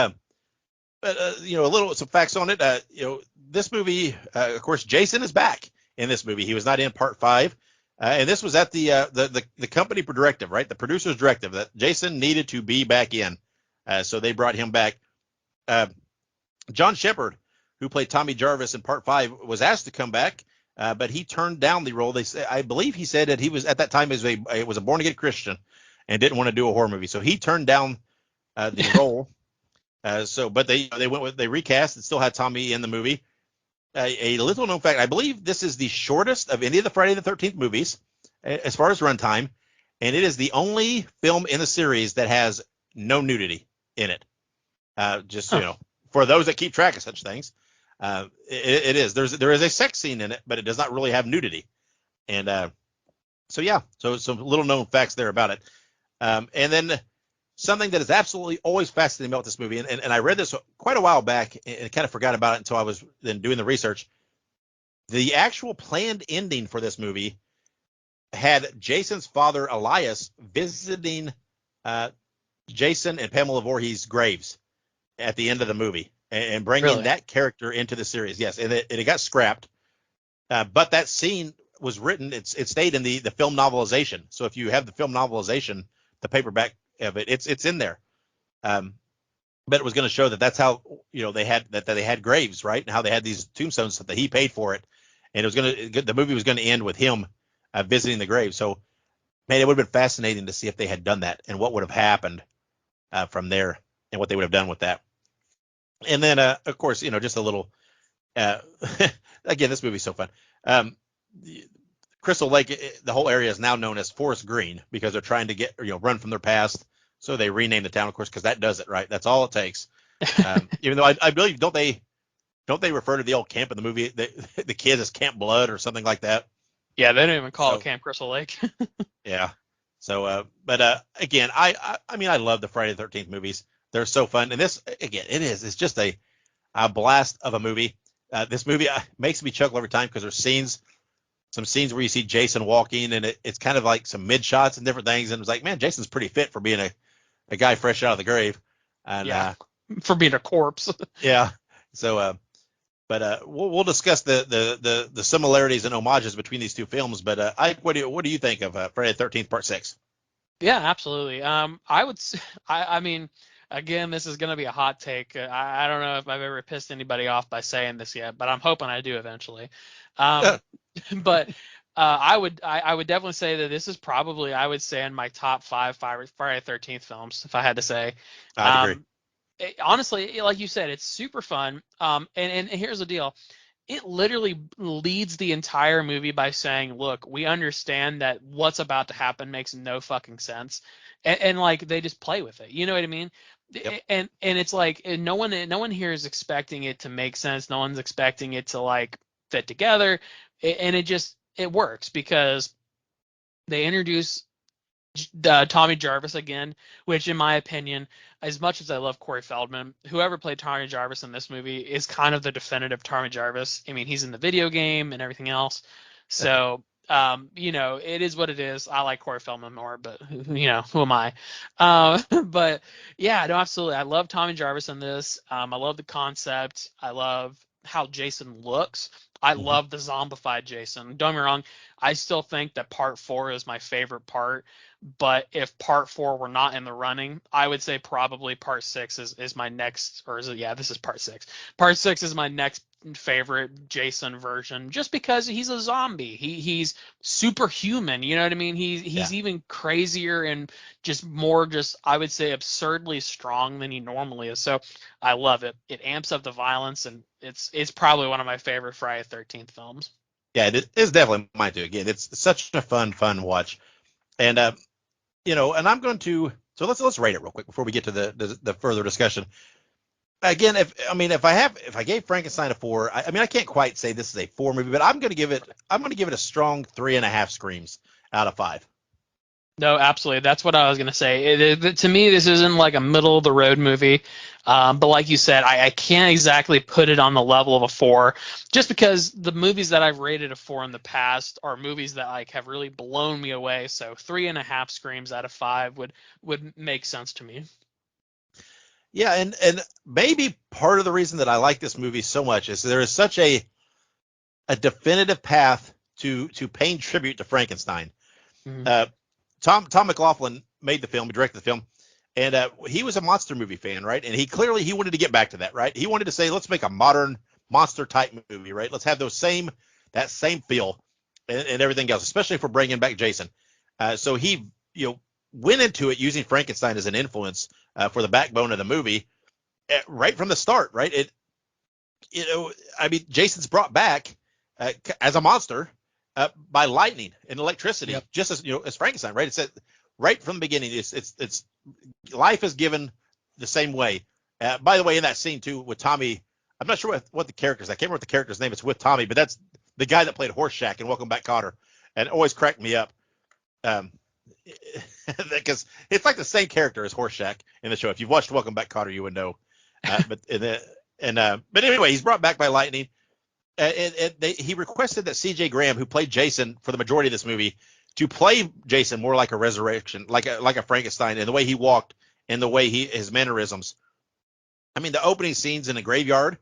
some facts on it. This movie, of course, Jason is back in this movie. He was not in Part 5, and this was at the company directive, right? The producer's directive that Jason needed to be back in, so they brought him back. John Shepard, who played Tommy Jarvis in Part 5, was asked to come back, but he turned down the role. I believe he said that he was at that time was a born again Christian and didn't want to do a horror movie, so he turned down the role. But they recast and still had Tommy in the movie. A little known fact, I believe this is the shortest of any of the Friday the 13th movies as far as runtime, and it is the only film in the series that has no nudity in it. For those that keep track of such things, it is. There is a sex scene in it, but it does not really have nudity. And so some little known facts there about it. And then something that is absolutely always fascinating about this movie, and I read this quite a while back and kind of forgot about it until I was then doing the research. The actual planned ending for this movie had Jason's father, Elias, visiting Jason and Pamela Voorhees' graves at the end of the movie and bringing that character into the series. Yes, and it got scrapped. But that scene was written, it stayed in the film novelization. So if you have the film novelization, the paperback of it, it's in there. But it was going to show that that's how they had graves, right, and how they had these tombstones that he paid for it, and the movie was going to end with him visiting the grave. So man, it would have been fascinating to see if they had done that and what would have happened from there and what they would have done with that. And then of course, just a little again, this movie's so fun. Crystal Lake, the whole area is now known as Forest Green because they're trying to run from their past. So they renamed the town, of course, because that does it, right? That's all it takes. Even though I believe, don't they refer to the old camp in the movie, the kids as Camp Blood or something like that?
Yeah, they don't even call it Camp Crystal Lake.
Yeah. So, but again, I mean, I love the Friday the 13th movies. They're so fun. And this, again, it's just a blast of a movie. This movie makes me chuckle every time because there's some scenes where you see Jason walking, and it's kind of like some mid shots and different things. And it's like, man, Jason's pretty fit for being a guy fresh out of the grave. And
for being a corpse.
Yeah. So, but we'll discuss the similarities and homages between these two films. But Ike, what do you think of Friday the 13th Part 6?
Yeah, absolutely. I mean, again, this is going to be a hot take. I don't know if I've ever pissed anybody off by saying this yet, but I'm hoping I do eventually. But I would definitely say that this is probably, I would say, in my top 5 Friday the 13th films, if I had to say.
I agree.
Honestly, like you said, it's super fun. And here's the deal. It literally leads the entire movie by saying, look, we understand that what's about to happen makes no fucking sense. And like, they just play with it. You know what I mean?
Yep.
And it's like, no one here is expecting it to make sense. No one's expecting it to like fit together. And it works because they introduce Tommy Jarvis again, which in my opinion, as much as I love Corey Feldman, whoever played Tommy Jarvis in this movie is kind of the definitive Tommy Jarvis. I mean, he's in the video game and everything else. So, it is what it is. I like Corey Feldman more, but who am I? But yeah, no, absolutely. I love Tommy Jarvis in this. I love the concept. I love how Jason looks. I love the zombified Jason. Don't get me wrong. I still think that Part 4 is my favorite part. But if Part 4 were not in the running, I would say probably Part 6 is my next, or is it? Yeah, this is Part 6. Part 6 is my next favorite Jason version, just because he's a zombie. He's superhuman. You know what I mean? He's even crazier and just I would say absurdly strong than he normally is. So I love it. It amps up the violence, and it's probably one of my favorite Friday the 13th films.
Yeah, it is definitely mine too. Again, it's such a fun watch, and and I'm going to let's rate it real quick before we get to the further discussion. Again, if I gave Frankenstein a 4, I can't quite say this is a 4 movie, but I'm going to give it a strong 3.5 screams out of 5.
No, absolutely. That's what I was going to say. To me, this isn't like a middle of the road movie. But like you said, I can't exactly put it on the level of a 4, just because the movies that I've rated a 4 in the past are movies that like have really blown me away. So 3.5 screams out of 5 would make sense to me.
Yeah, and maybe part of the reason that I like this movie so much is there is such a definitive path to paying tribute to Frankenstein.
Mm-hmm.
Tom McLaughlin made the film, directed the film, and he was a monster movie fan, right? And he wanted to get back to that, right? He wanted to say, let's make a modern monster type movie, right? Let's have that same feel and everything else, especially if we're bringing back Jason. So he went into it using Frankenstein as an influence for the backbone of the movie right from the start, right? Jason's brought back as a monster by lightning and electricity,
Yep.
just as Frankenstein, right? It's right from the beginning. It's life is given the same way. By the way, in that scene too with Tommy, I'm not sure what the character's. I can't remember what the character's name. It's with Tommy, but that's the guy that played Horseshack in Welcome Back, Kotter, and it always cracked me up. Because it's like the same character as Horseshack in the show. If you've watched Welcome Back, Kotter, you would know. But anyway, he's brought back by lightning. He requested that C.J. Graham, who played Jason for the majority of this movie, to play Jason more like a resurrection, like a Frankenstein, and the way he walked and the way his mannerisms. I mean, the opening scenes in a graveyard,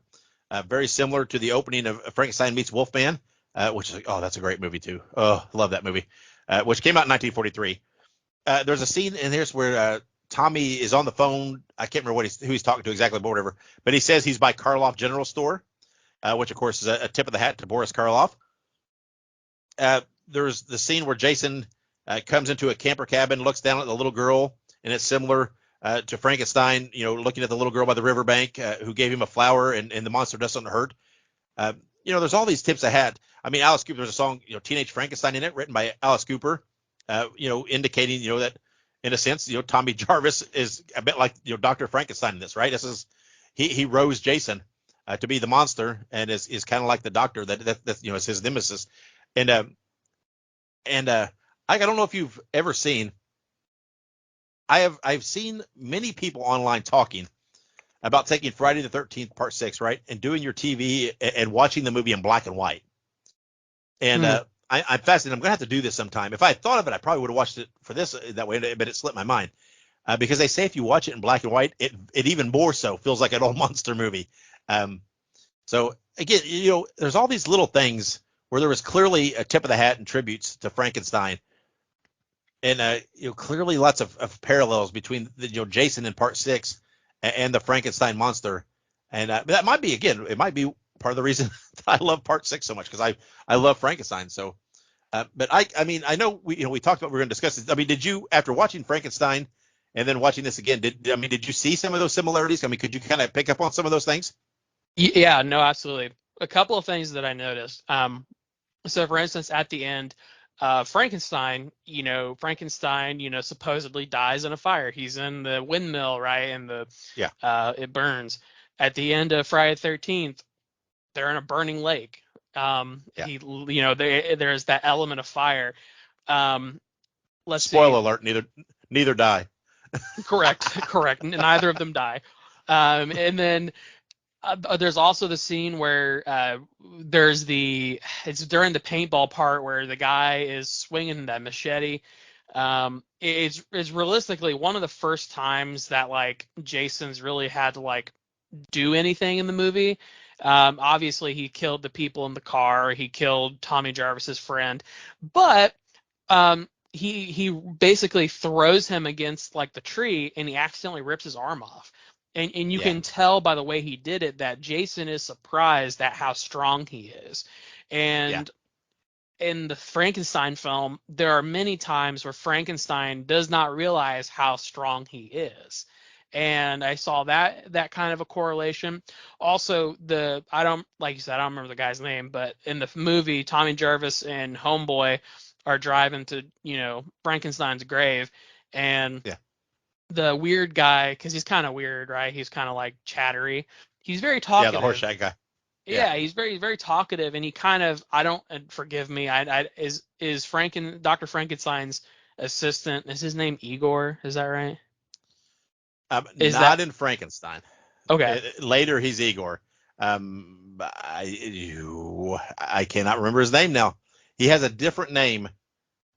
very similar to the opening of Frankenstein meets Wolfman, which is that's a great movie too. Oh, love that movie, which came out in 1943. There's a scene in here where Tommy is on the phone. I can't remember who he's talking to exactly, but whatever. But he says he's by Karloff General Store, which of course is a tip of the hat to Boris Karloff. There's the scene where Jason comes into a camper cabin, looks down at the little girl, and it's similar to Frankenstein, looking at the little girl by the riverbank who gave him a flower, and the monster doesn't hurt. There's all these tips of hat. I mean, Alice Cooper, there's a song, Teenage Frankenstein in it, written by Alice Cooper, indicating, that in a sense, Tommy Jarvis is a bit like, Dr. Frankenstein in this, right? This is, he rose Jason to be the monster, and is kind of like the doctor that is his nemesis. And I don't know if you've ever seen, I've seen many people online talking about taking Friday the 13th Part 6, right, and doing your TV and watching the movie in black and white. And I'm fascinated. I'm going to have to do this sometime. If I had thought of it, I probably would have watched it for this that way, but it slipped my mind. Because they say if you watch it in black and white, it even more so feels like an old monster movie. So again, there's all these little things where there was clearly a tip of the hat and tributes to Frankenstein, and clearly lots of parallels between Jason in Part 6 and the Frankenstein monster, and that might be part of the reason I love Part 6 so much, because I love Frankenstein. So, but I know we talked about, we're going to discuss this. I mean, did you, after watching Frankenstein and then watching this again, did you see some of those similarities? I mean, could you kind of pick up on some of those things?
Yeah, no, absolutely. A couple of things that I noticed. So for instance, at the end, Frankenstein, supposedly dies in a fire. He's in the windmill, right? And it burns. At the end of Friday the 13th, they're in a burning lake. There's that element of fire. Let's
Spoiler
see.
alert, neither die.
Correct. Neither of them die. And then there's also the scene where it's during the paintball part where the guy is swinging that machete. It's realistically one of the first times that like Jason's really had to like do anything in the movie. Obviously he killed the people in the car. He killed Tommy Jarvis's friend, but he basically throws him against like the tree, and he accidentally rips his arm off. And you
Yeah.
can tell by the way he did it that Jason is surprised at how strong he is. And in the Frankenstein film, there are many times where Frankenstein does not realize how strong he is. And I saw that kind of a correlation. Also, I don't, like you said, I don't remember the guy's name, but in the movie, Tommy Jarvis and Homeboy are driving to, Frankenstein's grave, and
Yeah.
the weird guy, because he's kind of weird, right? He's kind of like chattery. He's very
Yeah, the
talkative.
Horseshack guy. Yeah.
Yeah, he's very, very talkative, and he kind of, I don't, and forgive me, is Dr. Frankenstein's assistant, is his name Igor? Is that right? Is
Not
that
in Frankenstein.
okay?
Later, he's Igor. I cannot remember his name now. He has a different name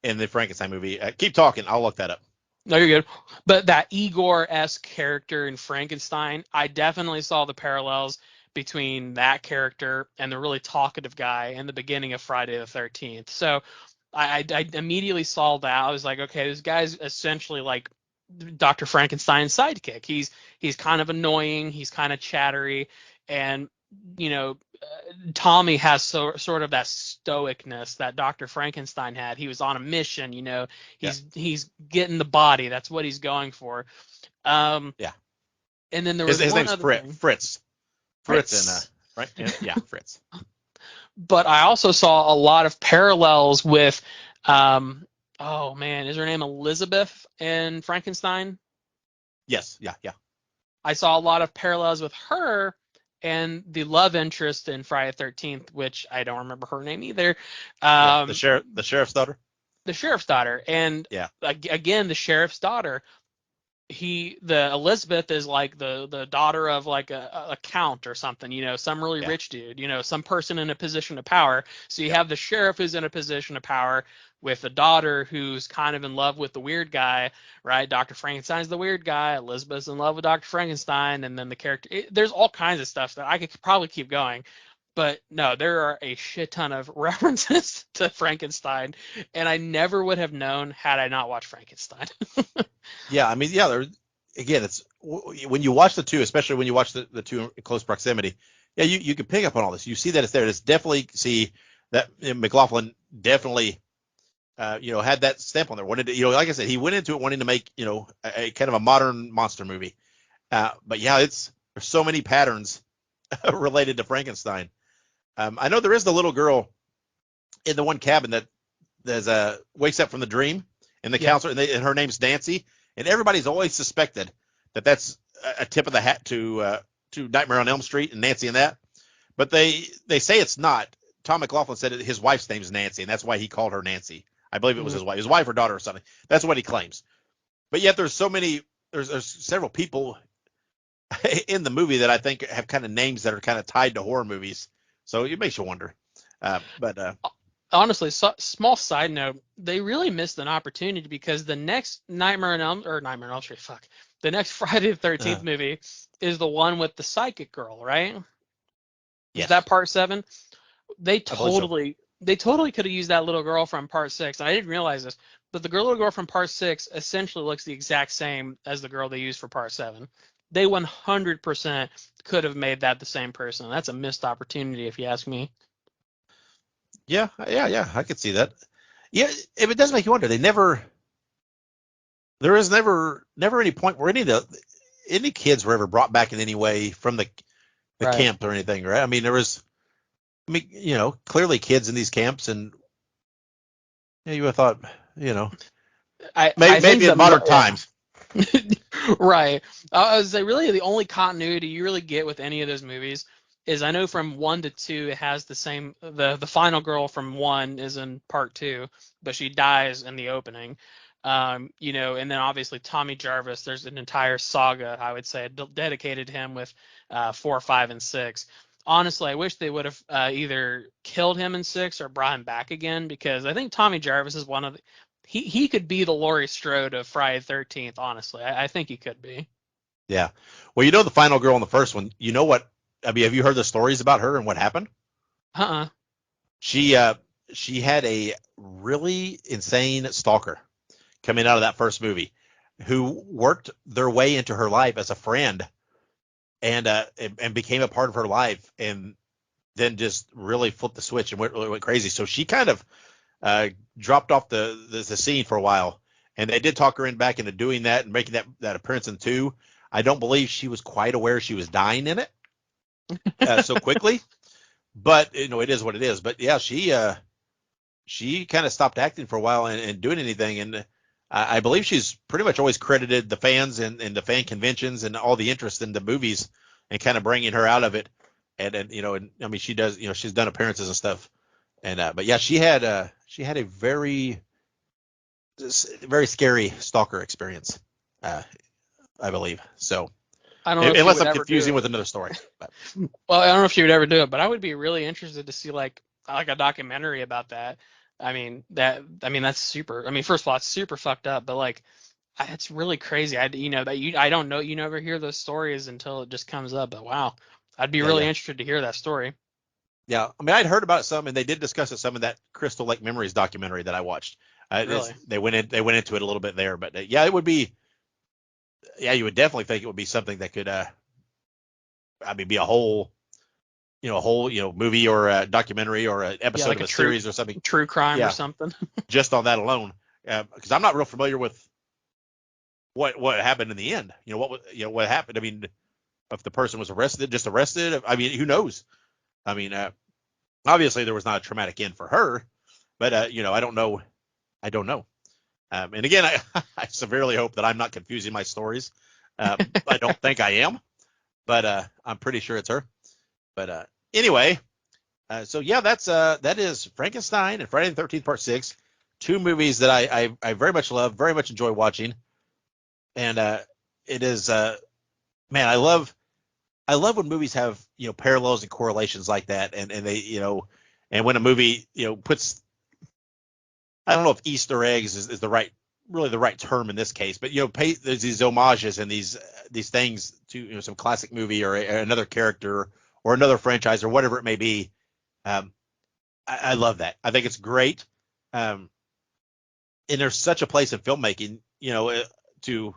in the Frankenstein movie. Keep talking. I'll look that up.
No, you're good. But that Igor-esque character in Frankenstein, I definitely saw the parallels between that character and the really talkative guy in the beginning of Friday the 13th. So I immediately saw that. I was like, okay, this guy's essentially like Dr. Frankenstein's sidekick. He's kind of annoying, he's kind of chattery, and Tommy has sort of that stoicness that Dr. Frankenstein had. He was on a mission, he's getting the body. That's what he's going for.
Yeah.
And then there was
His
one
name's
other thing.
Fritz.
Fritz.
And right? Yeah, Fritz.
But I also saw a lot of parallels with, oh man, is her name Elizabeth in Frankenstein?
Yes. Yeah.
I saw a lot of parallels with her and the love interest in Friday the 13th, which I don't remember her name either.
The sheriff's daughter.
The sheriff's daughter. And
Yeah.
again, the sheriff's daughter, the Elizabeth is like the daughter of like a count or something, some really rich dude, some person in a position of power. So you have the sheriff who's in a position of power with a daughter who's kind of in love with the weird guy, right? Dr. Frankenstein's the weird guy, Elizabeth's in love with Dr. Frankenstein, and then the character, there's all kinds of stuff that I could probably keep going. But no, there are a shit ton of references to Frankenstein, and I never would have known had I not watched Frankenstein.
Yeah, I mean, again, it's when you watch the two, especially when you watch the two in close proximity. Yeah, you can pick up on all this. You see that it's there. It's definitely see that McLaughlin definitely, had that stamp on there. Wanted to, like I said, he went into it wanting to make, a kind of a modern monster movie. But yeah, there's so many patterns related to Frankenstein. I know there is the little girl in the one cabin that wakes up from the dream, and the counselor, and her name's Nancy, and everybody's always suspected that that's a tip of the hat to Nightmare on Elm Street and Nancy and that, but they say it's not. Tom McLaughlin said his wife's name's Nancy, and that's why he called her Nancy. I believe it was his wife or daughter or something. That's what he claims. But yet there's so many, there's several people in the movie that I think have kind of names that are kind of tied to horror movies. So it makes you wonder.
Honestly, small side note, they really missed an opportunity because the next Nightmare on Elm Street, the next Friday the 13th movie is the one with the psychic girl, right?
Yes.
Is that part 7? They
so.
totally could have used that little girl from part 6, and I didn't realize this, but the little girl from part 6 essentially looks the exact same as the girl they used for part 7. They 100% could have made that the same person. That's a missed opportunity, if you ask me.
Yeah, I could see that. Yeah, if it does make you wonder, there is never any point where any kids were ever brought back in any way from the camp or anything, right? I mean, clearly kids in these camps, and you would have thought, maybe in modern times.
Right. I was say really the only continuity you really get with any of those movies is I know from 1 to 2 it has the same, the final girl from 1 is in part 2, but she dies in the opening. And then obviously Tommy Jarvis, there's an entire saga, I would say, dedicated to him with 4, 5, and 6. Honestly, I wish they would have either killed him in 6 or brought him back again, because I think Tommy Jarvis is one of the, he could be the Laurie Strode of Friday the 13th, honestly. I think he could be.
Yeah. Well, the final girl in the first one, you know what? I mean, have you heard the stories about her and what happened? She had a really insane stalker coming out of that first movie who worked their way into her life as a friend and became a part of her life, and then just really flipped the switch and went crazy. So she kind of dropped off the scene for a while, and they did talk her back into doing that and making that appearance in 2. I don't believe she was quite aware she was dying in it so quickly, but it is what it is. But yeah, she kind of stopped acting for a while and doing anything, and I believe she's pretty much always credited the fans and the fan conventions and all the interest in the movies and kind of bringing her out of it. And I mean, she does, she's done appearances and stuff. And but yeah, she had a very scary stalker experience, I believe. So
I don't know if she
unless
would
I'm
ever do
confusing
it.
with another story. But,
Well, I don't know if she would ever do it, but I would be really interested to see like a documentary about that. That's super. I mean, first of all, it's super fucked up, but like it's really crazy. I don't know. You never hear those stories until it just comes up. But wow, I'd be really
yeah.
interested to hear that story.
Yeah, I mean, I'd heard about it some, and they did discuss it some in that Crystal Lake Memories documentary that I watched.
Really?
They went into it a little bit there, but yeah, it would be. Yeah, you would definitely think it would be something that could, be a whole movie or a documentary or an episode
Like
of
a
a series or something.
true crime or
Yeah,
something.
just on that alone, because I'm not real familiar with what happened in the end. What happened. I mean, if the person was just arrested. I mean, who knows? I mean, obviously there was not a traumatic end for her, but I don't know. I don't know. And again, I severely hope that I'm not confusing my stories. I don't think I am, but I'm pretty sure it's her. But anyway, so yeah, that is Frankenstein and Friday the 13th Part 6, 2 movies that I very much love, very much enjoy watching, and it is man, I love when movies have parallels and correlations like that, and they and when a movie puts, I don't know if Easter eggs is really the right term in this case, but there's these homages and these things to some classic movie or another character or another franchise or whatever it may be. I love that. I think it's great. And there's such a place in filmmaking, to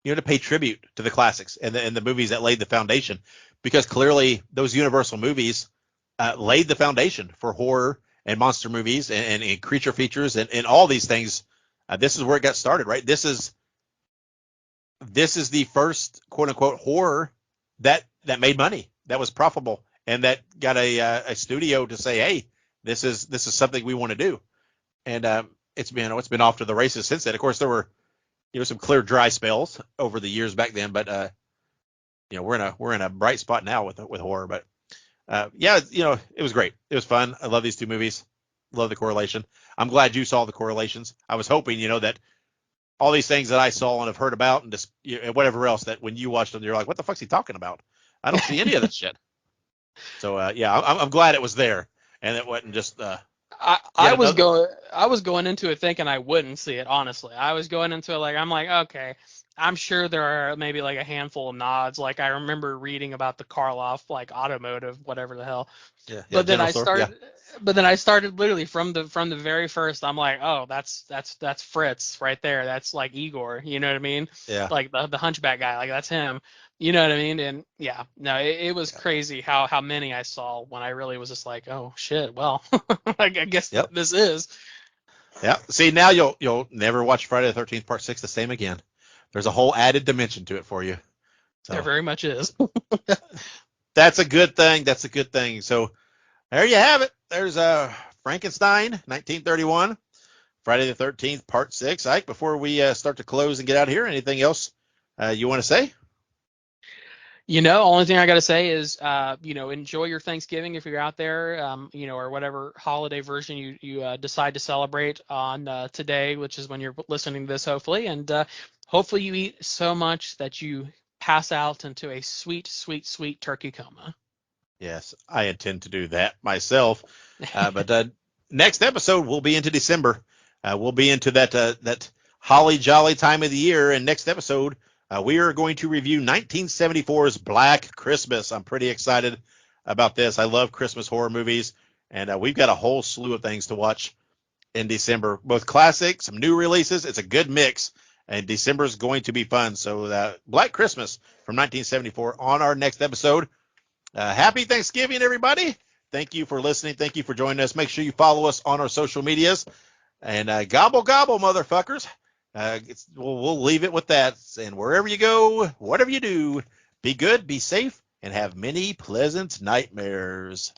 to pay tribute to the classics and the movies that laid the foundation, because clearly those Universal movies laid the foundation for horror and monster movies and creature features and all these things. This is where it got started, right? This is the first quote unquote horror that made money, that was profitable, and that got a studio to say, hey, this is something we want to do. And it's been off to the races since then. Of course, there were some clear dry spells over the years back then, but we're in a bright spot now with horror. But yeah, it was great. It was fun. I love these 2 movies. Love the correlation. I'm glad you saw the correlations. I was hoping, that all these things that I saw and have heard about and just and whatever else, that when you watched them, you're like, what the fuck's he talking about? I don't see any of that shit. So yeah, I'm glad it was there and it wasn't just
I was going into it thinking I wouldn't see it, honestly. I was going into it I'm like, okay, I'm sure there are maybe like a handful of nods. Like I remember reading about the Karloff, like automotive, whatever the hell.
yeah
But then
general
I
store. Yeah.
started literally from the very first. I'm like, oh, that's Fritz right there. That's like Igor. You know what I mean?
Yeah.
Like the hunchback guy. Like that's him. You know what I mean? And yeah, no, it was crazy how many I saw when I really was just like, oh shit. Well, I guess
Yep.
this is.
Yeah. See, now you'll never watch Friday the 13th Part 6 the same again. There's a whole added dimension to it for you. So
There very much is.
that's a good thing. That's a good thing. So there you have it. There's Frankenstein, 1931, Friday the 13th Part 6. Ike, before we start to close and get out of here, anything else you want to say?
Only thing I got to say is, enjoy your Thanksgiving if you're out there, or whatever holiday version you decide to celebrate on today, which is when you're listening to this, hopefully. And hopefully you eat so much that you pass out into a sweet, sweet, sweet turkey coma.
Yes, I intend to do that myself. But next episode, we'll be into December. We'll be into that holly jolly time of the year. And next episode, we are going to review 1974's Black Christmas. I'm pretty excited about this. I love Christmas horror movies, and we've got a whole slew of things to watch in December, both classics, some new releases. It's a good mix, And December is going to be fun. So Black Christmas from 1974 on our next episode. Happy Thanksgiving, everybody. Thank you for listening. Thank you for joining us. Make sure you follow us on our social medias. And gobble, gobble, motherfuckers. We'll leave it with that. And wherever you go, whatever you do, be good, be safe, and have many pleasant nightmares.